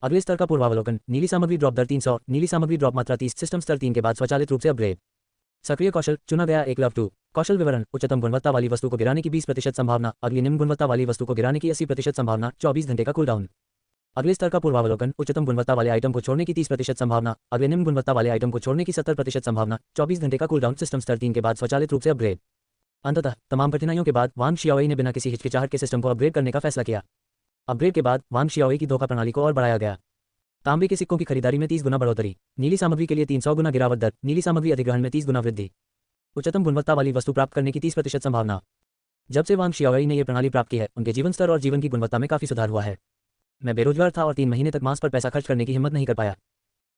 अगले स्तर का पूर्वावलोकन, नीली सामग्री ड्रॉप दर 300, नीली सामग्री ड्रॉप मात्रा 30। सिस्टम स्तर 3 के बाद स्वचालित रूप से अपग्रेड। सक्रिय कौशल चुना गया एक लव टू। कौशल विवरण उच्चतम गुणवत्ता वाली वस्तु को गिराने की 20% संभावना, अगली निम्न गुणवत्ता वाली वस्तु को गिराने की 80% संभावना, 24 घंटे का कूलडाउन। अगले स्तर का पूर्वावलोकन उच्चतम गुणवत्ता वाले आइटम को छोड़ने की 30% संभावना, अगले निम्न गुणवत्ता वाले आइटम को छोड़ने की 70% संभावना, 24 घंटे का कूलडाउन। सिस्टम स्तर 3 के बाद स्वचालित रूप से अपग्रेड। अंततः तमाम कठिनाइयों के बाद वांग शियाओई ने बिना किसी हिचकिचाहट के सिस्टम को अपग्रेड करने का फैसला किया। अपग्रेड के बाद वांग शियाओई की धोखा प्रणाली को और बढ़ाया गया। तांबे के सिक्कों की खरीदारी में 30 गुना बढ़ोतरी, नीली सामग्री के लिए 300 गुना गिरावट दर, नीली सामग्री अधिग्रहण में 30 गुना वृद्धि, उच्चतम गुणवत्ता वाली वस्तु प्राप्त करने की 30% संभावना। जब से वांग शियाओई ने यह प्रणाली प्राप्त की है, उनके जीवन स्तर और जीवन की गुणवत्ता में काफी सुधार हुआ है। मैं बेरोजगार था और 3 महीने तक मांस पर पैसा खर्च करने की हिम्मत नहीं कर पाया।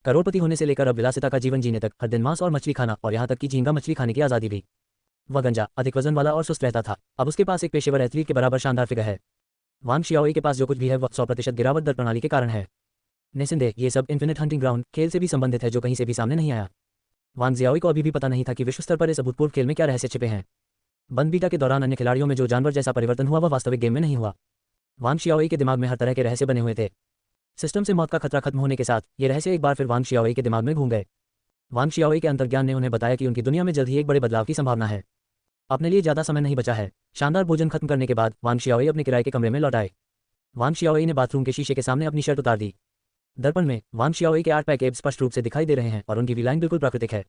करोड़पति होने से लेकर अब विलासिता का जीवन जीने तक हर दिन मांस और मछली खाना और यहाँ तक कि झींगा मछली खाने की आज़ादी भी। वह गंजा, अधिक वजन वाला और सुस्त रहता था। अब उसके पास एक पेशेवर एथलीट के बराबर शानदार फिगर है। वांग शियाओई के पास जो कुछ भी है वह 100% गिरावट दर प्रणाली के कारण है। निस्संदेह ये सब इन्फिनिट हंटिंग ग्राउंड खेल से भी संबंधित है, जो कहीं से भी सामने नहीं आया। वांग जियाओई को अभी भी पता नहीं था कि विश्व स्तर पर इस अभूतपूर्व खेल में क्या रहस्य छिपे हैं। बंद बीटा के दौरान अन्य खिलाड़ियों में जो जानवर जैसा परिवर्तन हुआ वह वास्तविक गेम में नहीं हुआ। वांग शियाओई के दिमाग में हर तरह के रहस्य बने हुए थे। सिस्टम से मौत का खतरा खत्म होने के साथ ये रहस्य एक बार फिर वांग शियाओई के दिमाग में घूम गए। वांग शियाओई के अंतर्ज्ञान ने उन्हें बताया कि उनकी दुनिया में जल्द ही एक बड़े बदलाव की संभावना है। अपने लिए ज्यादा समय नहीं बचा है। शानदार भोजन खत्म करने के बाद वांग शियाओई अपने किराए के कमरे में लौट आए। वांग शियाओई ने बाथरूम के शीशे के सामने अपनी शर्ट उतार दी। दर्पण में वांग शियाओई के 8 पैक एब्स स्पष्ट रूप से दिखाई दे रहे हैं और उनकी वी-लाइन बिल्कुल प्राकृतिक है।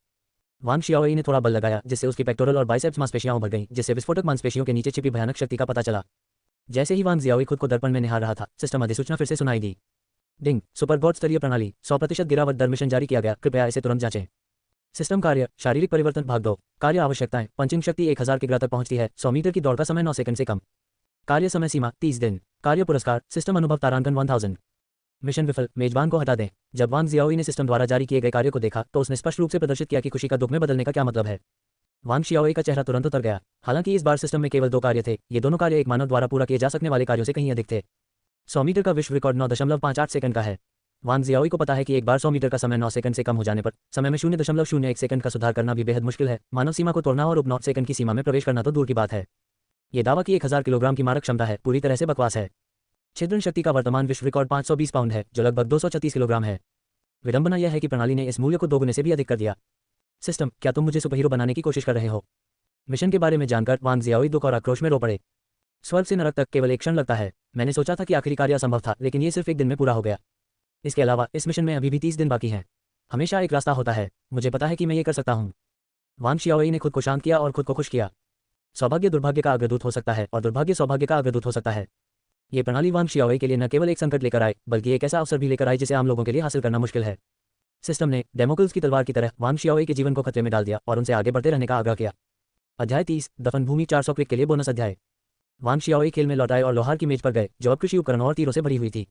वांग शियाओई ने थोड़ा बल लगाया, जिससे उसकी पेक्टोरल और बाइसेप्स मांसपेशियां उभर गईं, जिससे विस्फोटक मांसपेशियों के नीचे छिपी भयानक शक्ति का पता चला। जैसे ही वांग जियाओई खुद को दर्पण में निहार रहा था, सिस्टम अधिसूचना फिर से सुनाई दी। डिंग, सुपर गॉड स्तरीय प्रणाली 100% गिरावट दर मिशन जारी किया गया, कृपया इसे तुरंत जांचें। सिस्टम कार्य शारीरिक परिवर्तन भाग 2। कार्य आवश्यकताएं पंचिंग शक्ति 1000 किग्रा तक पहुंचती है, 100 मीटर की दौड़ का समय 9 सेकंड से कम। कार्य समय सीमा 30 दिन। कार्य पुरस्कार सिस्टम अनुभव तारांकन 1000। मिशन विफल, मेजबान को हटा दें। जब वांग जियाओई ने सिस्टम द्वारा जारी किए गए कार्य को देखा तो उसने स्पष्ट रूप से प्रदर्शित किया कि खुशी का दुख में बदलने का क्या मतलब है। वांग शियाओई का चेहरा तुरंत उतर गया। हालांकि इस बार सिस्टम में केवल 2 कार्य थे, ये दोनों कार्य एक मानव द्वारा पूरा किए जा सकने वाले कार्यों से कहीं अधिक थे। 100 मीटर का विश्व रिकॉर्ड 9.58 सेकंड का है। वांग जियाओई को पता है कि एक बार 100 मीटर का समय 9 सेकंड से कम हो जाने पर समय में 0.01 सेकंड का सुधार करना भी बेहद मुश्किल है। मानव सीमा को तोड़ना और 9 सेकंड की सीमा में प्रवेश करना तो दूर की बात है। ये दावा कि 1000 किलोग्राम की मारक क्षमता है पूरी तरह से बकवास है। छिद्रण शक्ति का वर्तमान विश्व रिकॉर्ड 520 पाउंड है, जो लगभग 236 किलोग्राम है। विडंबना यह है कि प्रणाली ने इस मूल्य को 2 गुने से भी अधिक कर दिया। सिस्टम, क्या तुम मुझे सुपरहीरो बनाने की कोशिश कर रहे हो? मिशन के बारे में जानकर वांग जियाओई दुख और आक्रोश में रो पड़े। स्वर्ग से नरक तक केवल एक क्षण लगता है। मैंने सोचा था कि आखिरी कार्य असंभव था, लेकिन ये सिर्फ एक दिन में पूरा हो गया। इसके अलावा इस मिशन में अभी भी 30 दिन बाकी हैं। हमेशा एक रास्ता होता है, मुझे पता है कि मैं ये कर सकता हूँ। वांग शियाओई ने खुद को शांत किया और खुद को खुश किया। सौभाग्य दुर्भाग्य का अग्रदूत हो सकता है और दुर्भाग्य सौभाग्य का अग्रदूत हो सकता है। ये प्रणाली वांग शियाओई के लिए न केवल एक संकट लेकर आए, बल्कि एक ऐसा अवसर भी लेकर आए जिसे आम लोगों के लिए हासिल करना मुश्किल है। सिस्टम ने डेमोक्लिस की तलवार की तरह वांग शियाओई के जीवन को खतरे में डाल दिया और उनसे आगे बढ़ते रहने का आग्रह किया। अध्याय 30, दफन भूमि 400 क्विक के लिए बोनस अध्याय। वांग शियाओई खेल में लौट आए और लोहार की मेज पर गए, जो अब कृषि उपकरणों और तीरों से भरी हुई थी।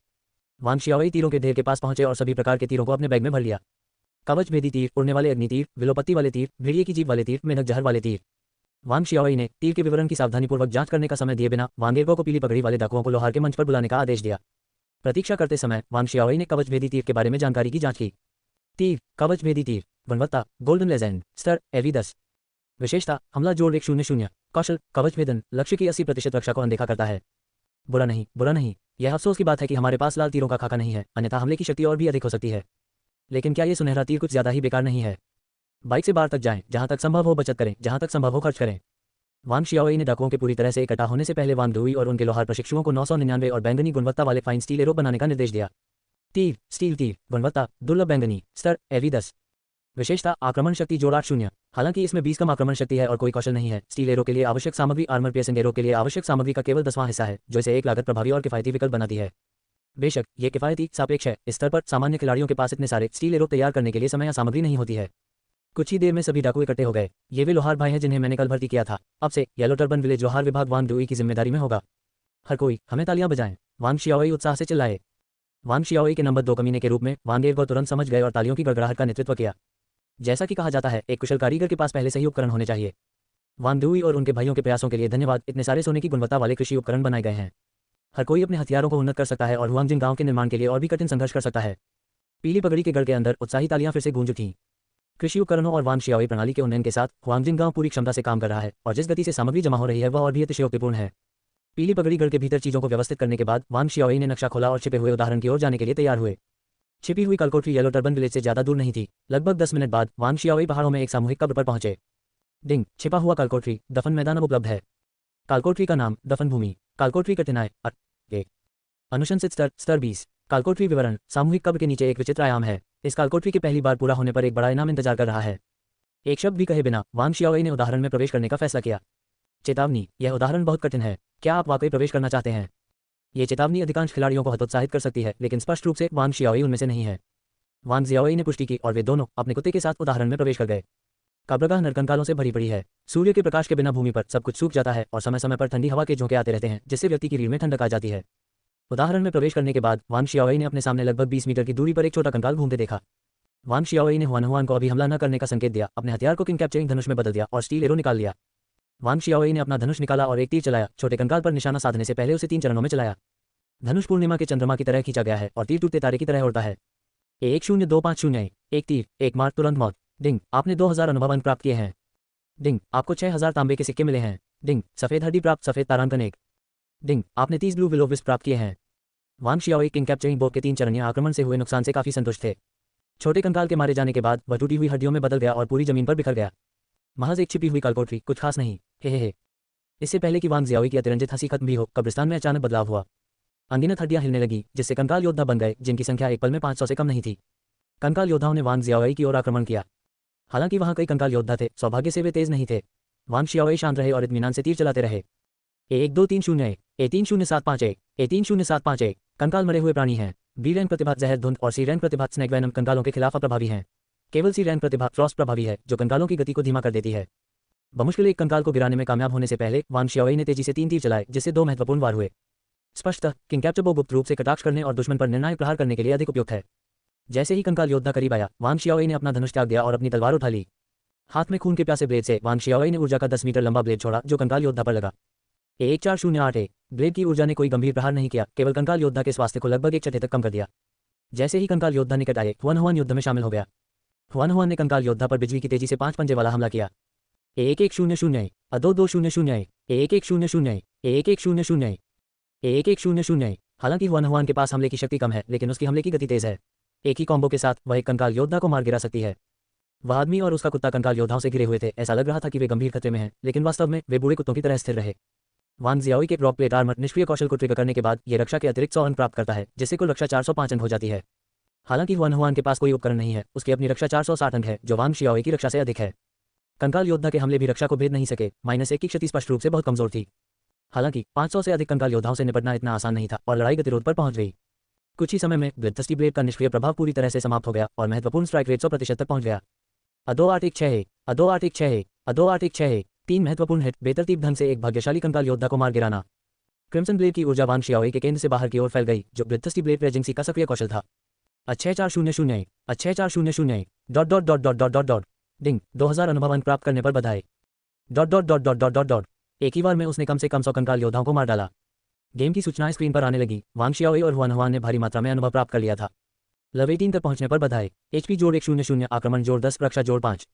वांग शियाओई तीरों के ढेर के पास पहुंचे और सभी प्रकार के तीरों को अपने बैग में भर लिया। कवच भेदी तीर, उड़ने वाले अग्नि तीर, विलोपत्ति वाले तीर, भेड़िए की जीभ वाले तीर, मेंढक जहर वाले तीर। वांग शियाओई ने तीर के विवरण की सावधानीपूर्वक जांच करने का समय दिए बिना वांगेरगो को पीली पगड़ी वाले डाकुओं को लोहार के मंच पर बुलाने का आदेश दिया। प्रतीक्षा करते समय वांग शियाओई ने कवच भेदी तीर के बारे में जानकारी की जांच की। तीर, कवच भेदी तीर, गुणवत्ता गोल्डन लेजेंड, स्तर एवी10। विशेषता हमला जोड़ 100। कौशल कवच भेदन, लक्ष्य की 80% रक्षा को अनदेखा करता है। बुरा नहीं, बुरा नहीं। यह अफसोस की बात है कि हमारे पास लाल तीरों का खाका नहीं है, अन्यथा हमले की शक्ति और भी अधिक हो सकती है। लेकिन क्या ये सुनहरा तीर कुछ ज्यादा ही बेकार नहीं है? बाइक से बाहर तक जाएं, जहां तक संभव हो बचत करें, जहां तक संभव हो खर्च करें। वांग शियाओई ने डाकुओं के पूरी तरह से इकट्ठा होने से पहले वांग डुई और उनके लोहार प्रशिक्षुओं को 999 और बैंगनी गुणवत्ता वाले फाइन स्टील एरो बनाने का निर्देश दिया। तीर, स्टील तीर, गुणवत्ता दुर्लभ बैंगनी, स्तर एवी10। विशेषता आक्रमण शक्ति जोड़ 80। हालांकि इसमें 20 कम आक्रमण शक्ति है और कोई कौशल नहीं है। स्टील एरो के लिए आवश्यक सामग्री आर्मर पियर्सिंग एरो के लिए आवश्यक सामग्री का केवल 10वां हिस्सा है, जो इसे एक लागत प्रभावी और किफायती विकल्प बनाती है। बेशक ये किफायती सापेक्ष है। इस स्तर पर सामान्य खिलाड़ियों के पास इतने सारे स्टील एरो तैयार करने के लिए समय या सामग्री नहीं होती है। कुछ ही देर में सभी डाकू इकट्ठे हो गए। ये वे लोहार भाई हैं जिन्हें मैंने कल भर्ती किया था। अब से येलो टर्बन विलेज लोहार विभाग वांग डुई की जिम्मेदारी में होगा। हर कोई हमें तालियां बजाएं। वांग शियाओई उत्साह से चिल्लाए। वांग शियाओई के नंबर 2 कमीने के रूप में वांगेरगो तुरंत समझ गए और तालियों की गड़गड़ाहट का नेतृत्व किया। जैसा कि कहा जाता है, एक कुशल कारीगर के पास पहले से ही उपकरण होने चाहिए। वांग डुई और उनके भाइयों के प्रयासों के लिए धन्यवाद। इतने सारे सोने की गुणवत्ता वाले कृषि उपकरण बनाए गए हैं। हर कोई अपने हथियारों को उन्नत कर सकता है और हुआंगजिंग गांव के निर्माण के लिए और भी कठिन संघर्ष कर सकता है। पीली पगड़ी के गढ़ के अंदर उत्साही तालियां फिर से गूंज उठीं। कृषि उपकरणों और वांग शियाओई प्रणाली के उन्नयन के साथ हुआंगजिंग गांव पूरी क्षमता से काम कर रहा है और जिस गति से सामग्री जमा हो रही है वह और भी अतिशयोक्तिपूर्ण है। पीली पगड़ी गढ़ के भीतर चीजों को व्यवस्थित करने के बाद वांग शियाओई ने नक्शा खोला और छिपे हुए उदाहरण की ओर जाने के लिए तैयार हुए। छिपी हुई कालकोटरी येलो टर्बन विलेज से ज्यादा दूर नहीं थी। लगभग 10 मिनट बाद वांग शियाओई पहाड़ों में एक सामूहिक कब्र पर पहुंचे। डिंग, छिपा हुआ कालकोटरी दफन मैदान अब उपलब्ध है। कालकोटरी का नाम दफन भूमि। कालकोटरी कठिनाई अनुशंसित स्तर 20। कालकोटरी विवरण सामूहिक कब्र के नीचे एक विचित्र आयाम है। इस कालकोटरी के पहली बार पूरा होने पर एक बड़ा इनाम इंतजार कर रहा है। एक शब्द भी कहे बिना वांग शियाओई ने उदाहरण में प्रवेश करने का फैसला किया। चेतावनी, यह उदाहरण बहुत कठिन है। क्या आप वाकई प्रवेश करना चाहते हैं? ये चेतावनी अधिकांश खिलाड़ियों को हतोत्साहित कर सकती है, लेकिन स्पष्ट रूप से वांग शियाओई उनमें से नहीं है। वांग जियाओई ने पुष्टि की और वे दोनों अपने कुत्ते के साथ उदाहरण में प्रवेश कर गए। कब्रगाह नरकंकालों से भरी पड़ी है। सूर्य के प्रकाश के बिना भूमि पर सब कुछ सूख जाता है और समय समय पर ठंडी हवा के झोंके आते रहते हैं, जिससे व्यक्ति की रीढ़ में ठंडक आ जाती है। उदाहरण में प्रवेश करने के बाद वांग शियाओई ने अपने सामने लगभग 20 मीटर की दूरी पर एक छोटा कंकाल घूमते देखा। वांग शियाओई ने हुआन को अभी हमला न करने का संकेत दिया, अपने हथियार को किंग कैप्चरिंग धनुष में बदल दिया और स्टील एरो निकाल लिया। वांग शियाओई ने अपना धनुष निकाला और एक तीर चलाया। छोटे कंकाल पर निशाना साधने से पहले उसे 3 चरणों में चलाया। धनुष पूर्णिमा के चंद्रमा की तरह खींचा गया है और तीर टूटते तारे की तरह उड़ता है। 102501 एक तीर, एक मार, तुरंत मौत। डिंग, आपने 2000 अनुभव अंक प्राप्त किए हैं। डिंग, आपको 6000 तांबे के सिक्के मिले हैं। डिंग, सफेद हड्डी प्राप्त, सफेद तारांकन 1। डिंग, आपने 30 ब्लू विलो विस्प प्राप्त किए हैं। वांग शियाओई किंग कैप्चरिंग बोक के 3 चरणीय आक्रमण से हुए नुकसान से काफी संतुष्ट थे। छोटे कंकाल के मारे जाने के बाद वह टूटी हुई हड्डियों में बदल गया और पूरी जमीन पर बिखर गया। महज एक छिपी हुई कालकोटरी, कुछ खास नहीं। हे। इससे पहले कि वांग जियाओई की अतिरंजित हंसी खत्म भी हो, कब्रिस्तान में अचानक बदलाव हुआ। अनगिनत हड्डियां हिलने लगी, जिससे कंकाल योद्धा बन गए, जिनकी संख्या एक पल में 500 से कम नहीं थी। कंकाल योद्धाओं ने वांग जियाओई की ओर आक्रमण किया। हालांकि वहां कई कंकाल योद्धा थे, सौभाग्य से वे तेज नहीं थे। वांग शियाओई शांत रहे और इत्मीनान से तीर चलाते रहे। A12301, A30751, A30751 कंकाल मरे हुए प्राणी हैं। बी रैंक प्रतिभा जहर धुंध और सी रैंक प्रतिभा स्नेक वैनम कंकालों के खिलाफ अप्रभावी हैं। केवल सी रैंक प्रतिभा फ्रॉस्ट प्रभावी है, जो कंकालों की गति को धीमा कर देती है। बमुश्किल एक कंकाल को गिराने में कामयाब होने से पहले वांग शियाओई ने तेजी से 3 तीर चलाए, जिससे 2 महत्वपूर्ण वार हुए। स्पष्टतः किंग कैप्चर बो गुप्त रूप से कटाक्ष करने और दुश्मन पर निर्णायक प्रहार करने के लिए अधिक उपयुक्त है। जैसे ही कंकाल योद्धा करीब आया, वांग शियाओई ने अपना धनुष त्याग दिया और अपनी तलवार उठा ली। हाथ में खून के प्यासे ब्लेड से वांग शियाओई ने ऊर्जा का 10 मीटर लंबा ब्लेड छोड़ा, जो कंकाल योद्धा पर लगा। 1408 ब्लेड की ऊर्जा ने कोई गंभीर प्रहार नहीं किया, केवल कंकाल योद्धा के स्वास्थ्य को लगभग 1/6 तक कम कर दिया। जैसे ही कंकाल योद्धा निकट आए, हुआन हुआन युद्ध में शामिल हो गया। हुआन हुआन ने कंकाल योद्धा पर बिजली की तेजी से 5 पंजे वाला हमला किया। 1100 2200 1100 1100 1100। हालांकि हुआन हुआन के पास हमले की शक्ति कम है, लेकिन उसकी हमले की गति तेज है। एक ही कॉम्बो के साथ वह एक कंकाल योद्धा को मार गिरा सकती है। वह आदमी और उसका कुत्ता कंकाल योद्धाओं से घिरे हुए थे। ऐसा लग रहा था कि वे गंभीर खतरे में हैं, लेकिन वास्तव में वे बूढ़े कुत्तों की तरह स्थिर रहे। वांग जियाओई के रॉक प्लेट आर्मर निष्क्रिय कौशल को ट्रिगर करने के बाद ये रक्षा के अतिरिक्त 100 अंक प्राप्त करता है, जिससे कुल रक्षा 405 अंक हो जाती है। हालांकि हुआन हुआन के पास कोई उपकरण नहीं है, उसकी अपनी रक्षा 460 अंक है, जो वांग शियाओई की रक्षा से अधिक है। कंकाल योद्धा के हमले भी रक्षा को भेद नहीं सके। -1 की क्षति स्पष्ट रूप से बहुत कमजोर थी। हालांकि 500 से अधिक कंकाल योद्धाओं से निपटना इतना आसान नहीं था और लड़ाई गतिरोध पर पहुंच गई। कुछ ही समय में ब्लडथर्स्टी ब्लेड का निष्क्रिय प्रभाव पूरी तरह से समाप्त हो गया और महत्वपूर्ण स्ट्राइक रेट 100% तक पहुंच गया। अदो 816 अदो 816 अदो 816 3 महत्वपूर्ण हिट, बेतरतीब ढंग से एक भाग्यशाली कंकाल योद्धा को मार गिराना। क्रिम्सन ब्लेड की ऊर्जा वांग शियाओई के केंद्र से बाहर की ओर फैल गई, जो ब्लडथर्स्टी ब्लेड रेजिंसी का सक्रिय कौशल था। 6400 6400 dot dot dot dot dot dot dot ding 2000 अनुभव अंक प्राप्त करने पर बधाई। Dot dot dot dot dot dot dot एक ही बार में उसने कम से कम 100 कंकाल योद्धाओं को मार डाला। गेम की सूचनाएं स्क्रीन पर आने लगी। वांग शियाओई और हुआन हुआन ने भारी मात्रा में अनुभव प्राप्त कर लिया था। लव 18 तक पहुंचने पर बधाई। HP जोड़ 100 आक्रमण जोड़ 10 रक्षा जोड़ 5।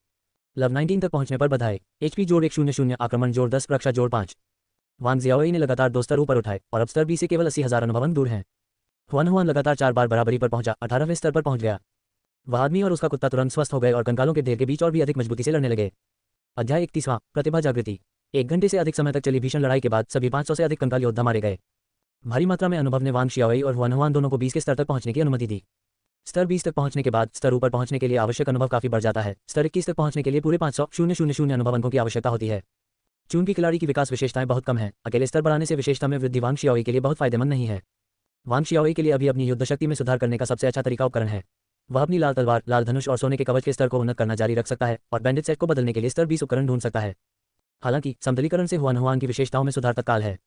लव 19 तक पहुंचने पर बधाई। HP जोड़ 100 आक्रमण जोड़ 10 रक्षा जोड़ 5। वांग जियाओई ने लगातार 2 स्तर ऊपर उठाए और अब स्तर 20 से केवल 80,000 अनुभव अंक दूर हैं। हुआन हुआन लगातार 4 बार बराबरी पर पहुंचा, 18वें स्तर पर पहुंच गया। वह आदमी और उसका कुत्ता तुरंत स्वस्थ हो गए और कंकालों के ढेर के बीच और भी अधिक मजबूती से लड़ने लगे। अध्याय 31वां प्रतिभा जागृति। 1 घंटे से अधिक समय तक चली भीषण लड़ाई के बाद सभी 500 से अधिक कंकाल योद्धा मारे गए। भारी मात्रा में अनुभव ने वांग शियाओई और हुआन हुआन दोनों को 20 के स्तर तक पहुंचने की अनुमति दी। स्तर 20 तक पहुंचने के बाद स्तर ऊपर पहुंचने के लिए आवश्यक अनुभव काफी बढ़ जाता है। स्तर 21 तक पहुंचने के लिए पूरे 500 अनुभव अंकों की आवश्यकता होती है। चून की खिलाड़ी की विकास विशेषताएं बहुत कम हैं। अकेले स्तर बढ़ाने से विशेषता में वृद्धि वांग शियाओई के लिए बहुत फायदेमंद नहीं है। वांग शियाओई के लिए अभी अपनी युद्ध शक्ति में सुधार करने का सबसे अच्छा तरीका उपकरण है। वह अपनी लाल तलवार, लाल धनुष और सोने के कवच के स्तर को उन्नत करना जारी रख सकता है और बैंडेज सेट को बदलने के लिए स्तर 20 उपकरण ढूंढ सकता है। हालांकि समतलीकरण से हुआन हुआन की विशेषताओं में सुधार तत्काल है।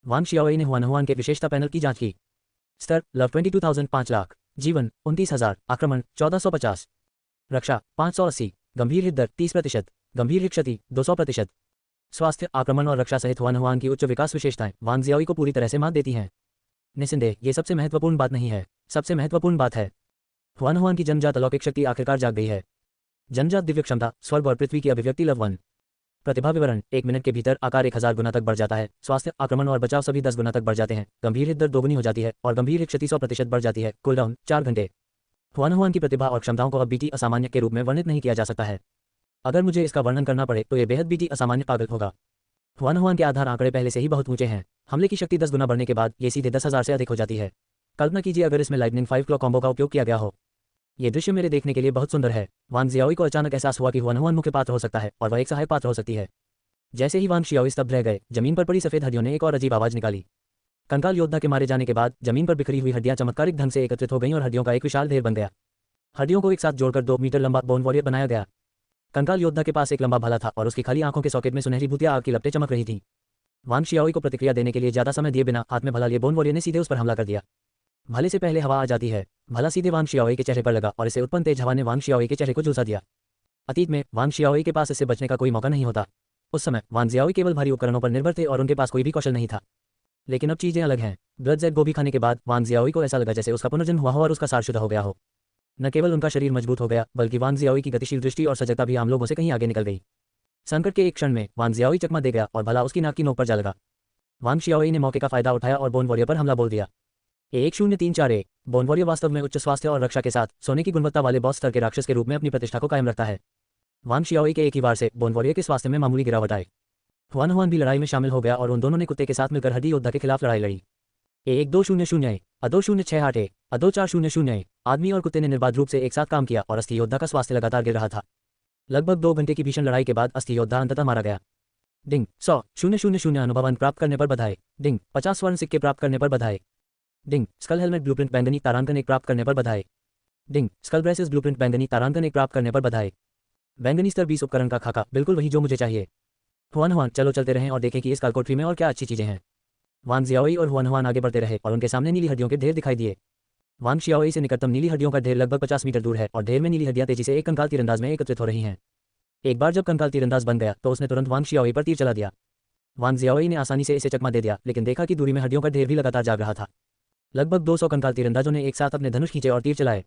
वांग शियाओई ने हुआन हुआन के विशेषता पैनल की जांच की। स्तर लव 22,000 5 लाख, जीवन 29,000, आक्रमण 1450, रक्षा 580, गंभीर हित दर 30%, गंभीर हित क्षति 200%। स्वास्थ्य, आक्रमण और रक्षा सहित हुआन हुआन की उच्च विकास विशेषताएं वांग जियाओई को पूरी तरह से मात देती हैं। निस्संदेह ये सबसे महत्वपूर्ण बात नहीं है। सबसे महत्वपूर्ण बात है हुआन हुआन की जन्मजात अलौकिक शक्ति आखिरकार जाग गई है। जन्मजात दिव्य क्षमता, स्वर्ग और पृथ्वी की अभिव्यक्ति लव 1। प्रतिभा विवरण। 1 मिनट के भीतर आकार 1000 गुना तक बढ़ जाता है। स्वास्थ्य, आक्रमण और बचाव सभी 10 गुना तक बढ़ जाते हैं। गंभीर हित दर 2 गुनी हो जाती है और गंभीर हित क्षति 100% बढ़ जाती है। कूलडाउन 4 घंटे। हुआन हुआन की प्रतिभा और क्षमताओं को अब बीटी असामान्य के रूप में वर्णित नहीं किया जा सकता है। अगर मुझे इसका वर्णन करना पड़े तो ये बेहद बीटी असामान्य पागल होगा। हुआन हुआन के आधार आंकड़े पहले से ही बहुत ऊंचे हैं। हमले की शक्ति 10 गुना बढ़ने के बाद ये सीधे 10,000 से अधिक हो जाती है। कल्पना कीजिए अगर इसमें लाइटनिंग 5 क्लॉक कॉम्बो का उपयोग किया गया हो। ये दृश्य मेरे देखने के लिए बहुत सुंदर है। वांग जियाओई को अचानक एहसास हुआ कि हुआन हुआन मुख्य पात्र हो सकता है और वह एक सहायक पात्र हो सकती है। जैसे ही वांग शियाओई स्तब्ध रह गए, जमीन पर पड़ी सफेद हड्डियों ने एक और अजीब आवाज निकाली। कंकाल योद्धा के मारे जाने के बाद जमीन पर बिखरी हुई हड्डियां चमत्कारिक ढंग से एकत्रित हो गईं और हड्डियों का एक विशाल ढेर बन गया। हड्डियों को एक साथ जोड़कर 2 मीटर लंबा बोन वॉरियर बनाया गया। कंकाल योद्धा के पास एक लंबा भाला था और उसकी खाली आंखों के सॉकेट में सुनहरी भूतिया आग की लपटें चमक रही थीं। वांग शियाओई को प्रतिक्रिया देने के लिए ज्यादा समय दिए बिना हाथ में भाला लिए बोन वॉरियर ने सीधे उस पर हमला कर दिया। भाले से पहले हवा आ जाती है। भाला सीधे वांग शियाओई के चेहरे पर लगा और इसे उत्पन्न तेज हवा ने वांग शियाओई के चेहरे को झुलसा दिया। अतीत में वांग शियाओई के पास इससे बचने का कोई मौका नहीं होता। उस समय वांग जियाओई केवल भारी उपकरणों पर निर्भर थे और उनके पास कोई भी कौशल नहीं था। लेकिन अब चीजें अलग हैं। ब्लड जेट गोभी खाने के बाद वांग जियाओई को ऐसा लगा जैसे उसका पुनर्जन्म हुआ हो और उसका सार शुद्ध हो गया हो। न केवल उनका शरीर मजबूत हो गया, बल्कि वांग जियाओई की गतिशील दृष्टि और सजगता भी आम लोगों से कहीं आगे निकल गई। संकट के एक क्षण में वांग जियाओई चकमा दे गया और भला उसकी नाक की नोक पर जा लगा। वांग शियाओई ने मौके का फायदा उठाया और बोन वॉरियर पर हमला बोल दिया। 1034 बोन वॉरियर वास्तव में उच्च स्वास्थ्य और रक्षा के साथ सोने की गुणवत्ता वाले बॉस स्तर के राक्षस के रूप में अपनी प्रतिष्ठा को कायम रखता है। वांग शियाओई के एक ही वार से बोन वॉरियर के स्वास्थ्य में मामूली गिरावट आई। हुआन हुआन भी लड़ाई में शामिल हो गया और उन दोनों ने कुत्ते के साथ मिलकर हड्डी योद्धा के खिलाफ लड़ाई लड़ी। 1200 2068 2400 आदमी और कुत्ते ने निर्बाध रूप से एक साथ काम किया और अस्थि योद्धा का स्वास्थ्य लगातार गिर रहा था। लगभग 2 घंटे की भीषण लड़ाई के बाद अस्थि योद्धा अंततः मारा गया। डिंग 100 अनुभव अंक प्राप्त करने पर बधाई। डिंग 50 स्वर्ण सिक्के प्राप्त करने पर बधाई। डिंग स्कल हेलमेट ब्लूप्रिंट बैंगनी तारांकन 1 प्राप्त करने पर बधाई। डिंग स्कल ब्रेसेस ब्लूप्रिंट बैंगनी तारांकन 1 प्राप्त करने पर बधाई। बैंगनी स्तर 20 उपकरण का खाका, बिल्कुल वही जो मुझे चाहिए। हुआन हुआन, चलो चलते रहें और देखें कि इस कालकोठरी में और क्या अच्छी चीज़ें हैं। वांग जियाओई और हुआन हुआन आगे बढ़ते रहे और उनके सामने नीली हड्डियों के ढेर दिखाई दिए। वांग शियाओई से निकटतम नीली हड्डियों का ढेर लगभग 50 मीटर दूर है और ढेर में नीली हड्डियां तेजी से एक कंकाल तीरंदाज में एकत्रित हो रही हैं। एक बार जब कंकाल तीरंदाज बन गया तो उसने तुरंत वांग शियाओई पर तीर चला दिया। वांग जियाओई ने आसानी से इसे चकमा दे दिया, लेकिन देखा कि दूरी में हड्डियों का ढेर भी लगातार जाग रहा था। लगभग 200 कंकाल तीरंदाजों ने एक साथ अपने धनुष खींचे और तीर चलाए।